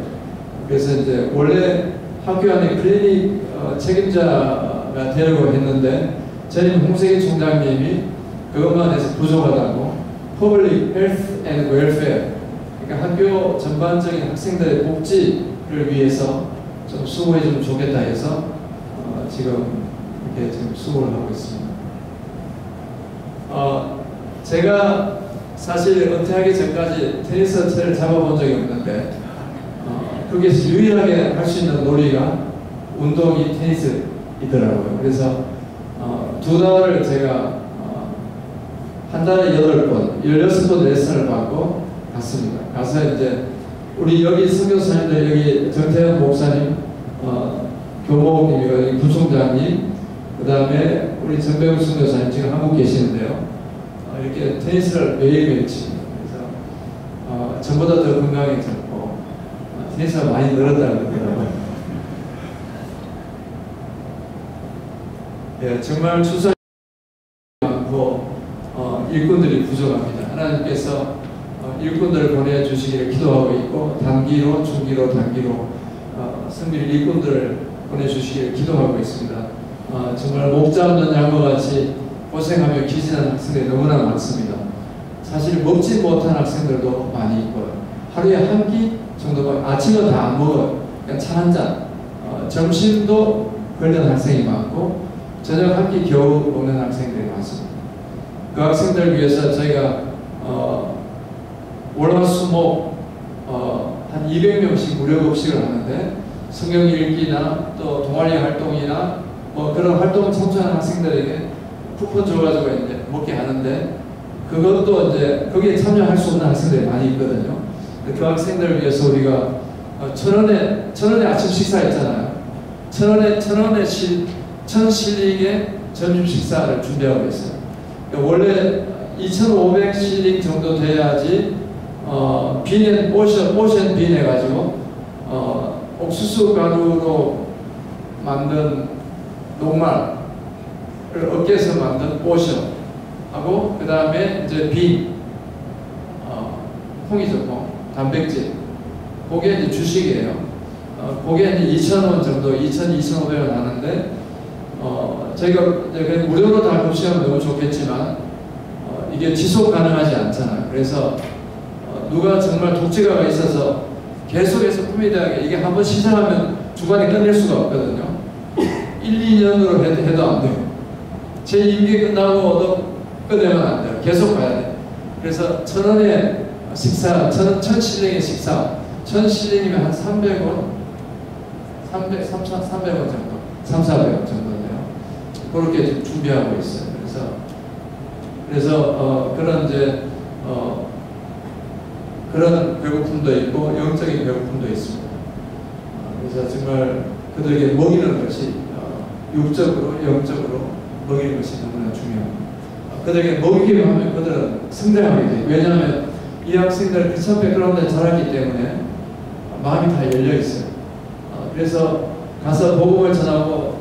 S7: 그래서 이제 원래 학교 안에 클리닉 책임자가 되려고 했는데 전임 홍세기 총장님이 그것만 해서 부족하다고 Public Health and Welfare, 그러니까 학교 전반적인 학생들의 복지를 위해서 좀 수고해주면 좋겠다 해서 지금 이렇게 지금 수고를 하고 있습니다. 제가 사실 은퇴하기 전까지 테니스채를 잡아본 적이 없는데 거기에서 유일하게 할 수 있는 놀이가 운동이 테니스이더라고요. 그래서 2달을 제가 한 달에 8번, 16번 레슨을 받고 갔습니다. 가서 이제 우리 여기 선교사님들, 여기 정태현 목사님, 교목님, 여기 부총장님, 그 다음에 우리 정배웅 선교사님 지금 한국 계시는데요. 이렇게 테니스를 매일매일 칩니다. 그래서 전보다 더 건강해졌고 테니스가 많이 늘었다고 그러더라고요. 예, 정말 추수할 많고 일꾼들이 부족합니다. 하나님께서 일꾼들을 보내주시기를 기도하고 있고 단기로, 중기로, 단기로 승리를 일꾼들을 보내주시기를 기도하고 있습니다. 정말 목 잡는 양과 같이 고생하며 기진한 학생들이 너무나 많습니다. 사실 먹지 못한 학생들도 많이 있고요. 하루에 한 끼 정도만, 아침은 다 안 먹어요. 그냥 차 한 잔. 점심도 걸리는 학생이 많고 저녁 한 끼 겨우 먹는 학생들이 많습니다. 그 학생들 위해서 저희가 월화수목 한 200명씩 무료 급식을 하는데 성경 읽기나 또 동아리 활동이나 뭐 그런 활동을 참여하는 학생들에게 쿠폰 줘가지고 이제 먹게 하는데 그것도 이제 거기에 참여할 수 없는 학생들이 많이 있거든요. 그 학생들을 위해서 우리가 1,000원에 아침 식사 있잖아요. 1,000실링의 점심 식사를 준비하고 있어요. 원래 2,500실링 정도 돼야지 오션 빈 해가지고 옥수수 가루로 만든 녹말을 으깨서 만든 오션 하고 그 다음에 이제 빈 콩이죠, 콩. 단백질. 그게 이제 주식이에요. 그게 이제 2,000원 정도, 2,500원 하는데, 저희가 이제 무료로 다 급식하면 너무 좋겠지만, 이게 지속 가능하지 않잖아요. 그래서, 누가 정말 독재가가 있어서 계속해서 꾸미대하게 이게 한번 시작하면 중간에 끝낼 수가 없거든요. 1, 2년으로 해도 안 돼요. 제 임기 끝나고 끝내면 안 돼요. 계속 가야 돼요. 그래서 1,000원에 식사, 1,000실링의 식사, 1,000실링이면 한 300원, 300원 정도, 300~400원 정도인데요. 그렇게 지금 준비하고 있어요. 그래서 그런 이제 그런 배고픔도 있고 영적인 배고픔도 있습니다. 그래서 정말 그들에게 먹이는 것이 육적으로, 영적으로 먹이는 것이 너무나 중요합니다. 그들에게 먹이기만 하면 그들은 성장하게 돼요. 왜냐하면 이 학생들 크리스천 백그라운드에 자랐기 때문에 마음이 다 열려 있어요. 그래서 가서 복음을 전하고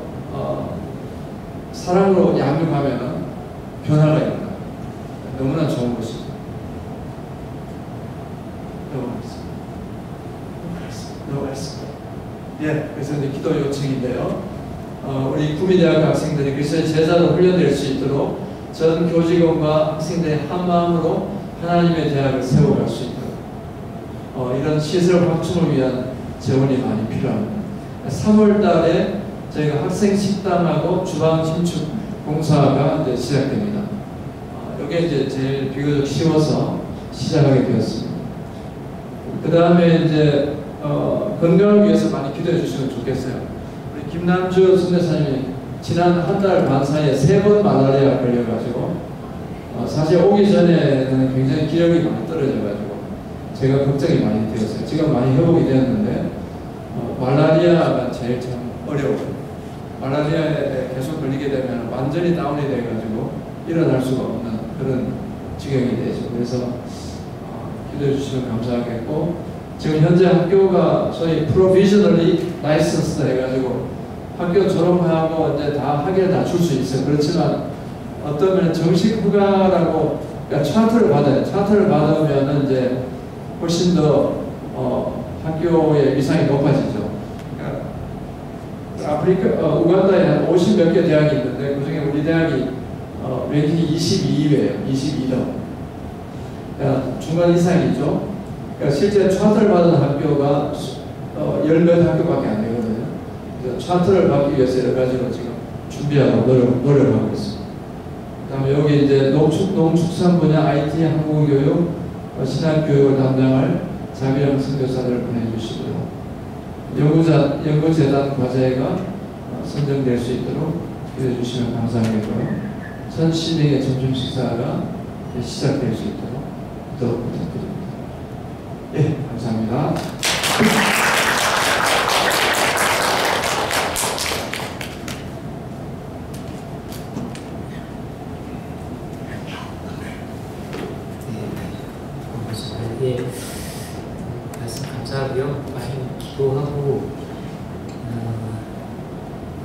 S7: 사랑으로 양육하면 변화가 일어나요. 너무나 좋은 것이죠. 넘어가겠습니다. 예, 그래서 이제 기도 요청인데요. 우리 구미대학교 학생들이 그리스도의 제자로 훈련될 수 있도록 전 교직원과 학생들의 한 마음으로 하나님의 대학을 세워갈 수 있도록 이런 시설 확충을 위한 재원이 많이 필요합니다. 3월 달에 저희가 학생 식당하고 주방 신축 공사가 이제 시작됩니다. 이게 이제 제일 비교적 쉬워서 시작하게 되었습니다. 그 다음에 이제 건강을 위해서 많이 기도해 주시면 좋겠어요. 우리 김남주 선교사님이 지난 한 달 반 사이에 3번 말라리아 걸려가지고 사실 오기 전에는 굉장히 기력이 많이 떨어져가지고 제가 걱정이 많이 되었어요. 지금 많이 회복이 되었는데 말라리아가 제일 참 어려워요. 말라리아에 계속 걸리게 되면 완전히 다운이 돼가지고 일어날 수가 없는 그런 지경이 되죠. 그래서 기도해 주시면 감사하겠고 지금 현재 학교가 소위 프로비저널리 라이선스 해가지고 학교 졸업하고 이제 다 학위를 낮출 수 있어요. 그렇지만 어떤 면은 정식 휴가라고 그러니까 차트를 받아요. 차트를 받으면 이제 훨씬 더 학교의 위상이 높아지죠. 그러니까 아프리카 우간다에 한 50몇 개 대학이 있는데 그 중에 우리 대학이 랭킹이 22위예요. 22등. 그러니까 중간 이상이죠. 그러니까 실제 차트를 받은 학교가 10몇 학교밖에 안 되거든요. 그래서 차트를 받기 위해서 여러 가지로 지금 준비하고 노력하고 있습니다. 그 다음에 여기 이제 농축산 분야 IT 한국교육 신학교육을 담당할 자비령 선교사들을 보내주시고요. 연구재단 과제가 선정될 수 있도록 기도해 주시면 감사하겠고요. 1,000실링의 점심 식사가 시작될 수 있도록 기도 부탁드립니다. 예, 감사합니다.
S6: 예, 말씀 감사하고요. 많이 기도하고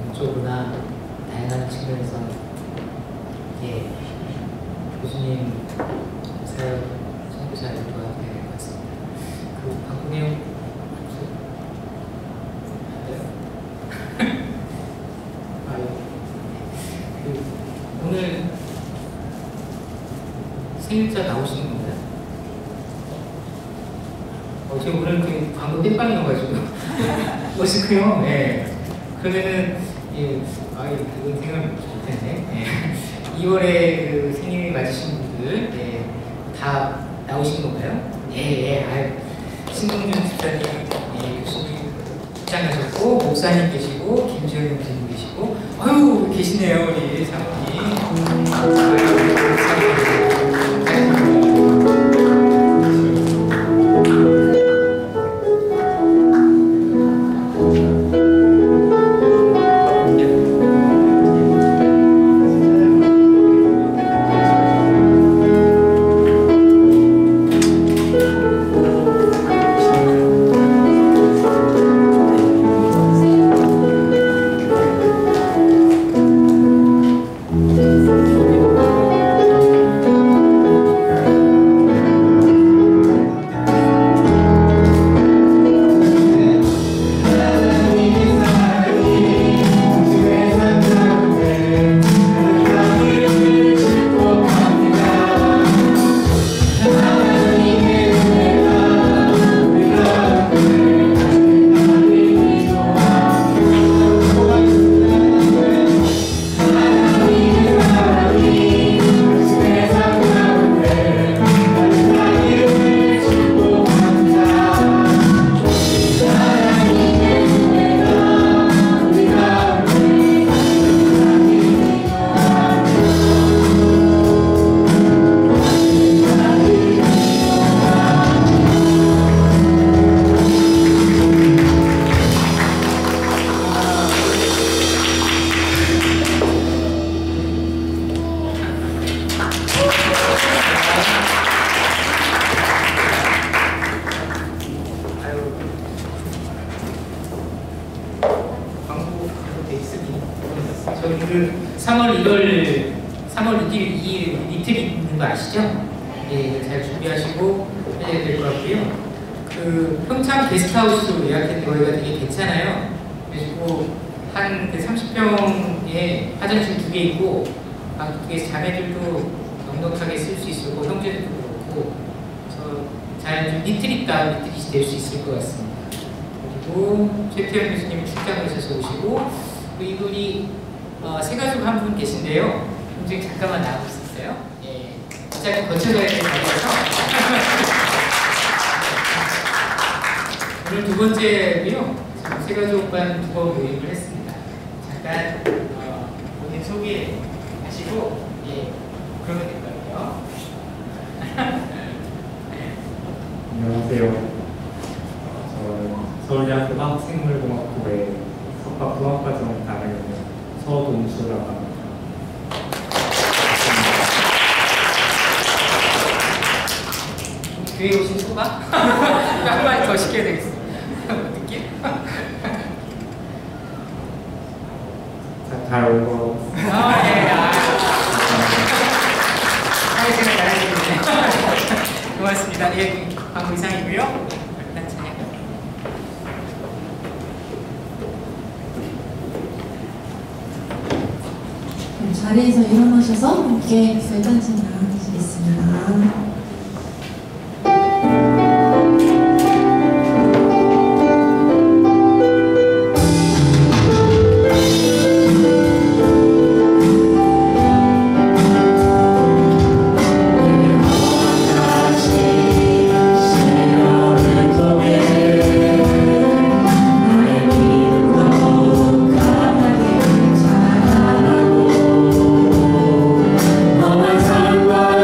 S6: 영적으로나 다양한 측면에서 예, 교수님 사역 선교사를 도와드려야 될 것 같습니다. 그 방금 내용 오늘 생일자 나오시는 건가요? 지금 오늘 그 광고 땜빵이 나가지고 멋있고요. 네. 그러면은 예, 그건 생각 못했네. 네. 2월에 그 생일이 맞으신 분들 다 나오신 건가요? 신동준 집사님, 교수님 입장하셨고, 목사님 계시고, 김지현 교수님 계시고, 아유 계시네요 우리 사모님. 저희들 3월 2일 이틀 있는 거 아시죠? 잘 준비하시고 해야 될 것 같고요. 그 평창 게스트하우스 예약했던 거기가 되게 괜찮아요. 그리고 한 30평에 화장실 2개 있고 방 2개에서 자매들도 넉넉하게 쓸 수 있고 형제들도 그렇고 그래서 잘 이틀 있다 리트릿이 될 수 있을 것 같습니다. 그리고 최태현 교수님 출장 오셔서 오시고 이분이 새가족 한 분 계신데요. 굉장히 잠깐만 나와볼 수 있어요? 갑자기 거쳐가야 될 것 같아서 오늘 2번째고요. 새가족반 2번 모임을 했습니다. 잠깐 본인 소개하시고 그러면 될 것 같아요.
S8: 안녕하세요. 저는 서울대학교 화학생물공학부의 석박공학과정을 다니고 있는 서동수라고 합니다.
S6: 교회 오신 소가? 한 마디 더 시켜야 되겠어. 느낌?
S8: 잘 온 거.
S6: 사회생활 잘하시겠네. 고맙습니다. 광고 이상이고요.
S1: 자리에서 일어나셔서 함께 별단지 나누시겠습니다.
S4: 너만 사랑과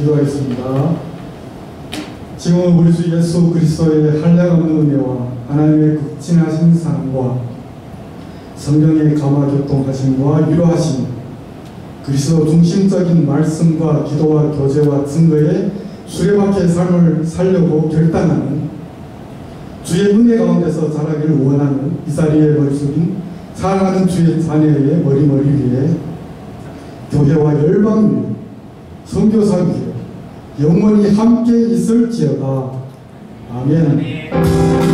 S9: 기도하겠습니다. 지금 우리 주 예수 그리스도의 한량없는 은혜와 하나님의 극진하신 사랑과 성령의 감화 교통하심과 위로하심, 그리스도 중심적인 말씀과 기도와 교제와 증거에 수레바퀴의 삶을 살려고 결단하는 주의 은혜 가운데서 자라기를 원하는 이 자리에 머리 숙인 사랑하는 주의 자녀의 머리 위에 교회와 열방 위에 선교사 위에 영원히 함께 있을지어다. 아멘.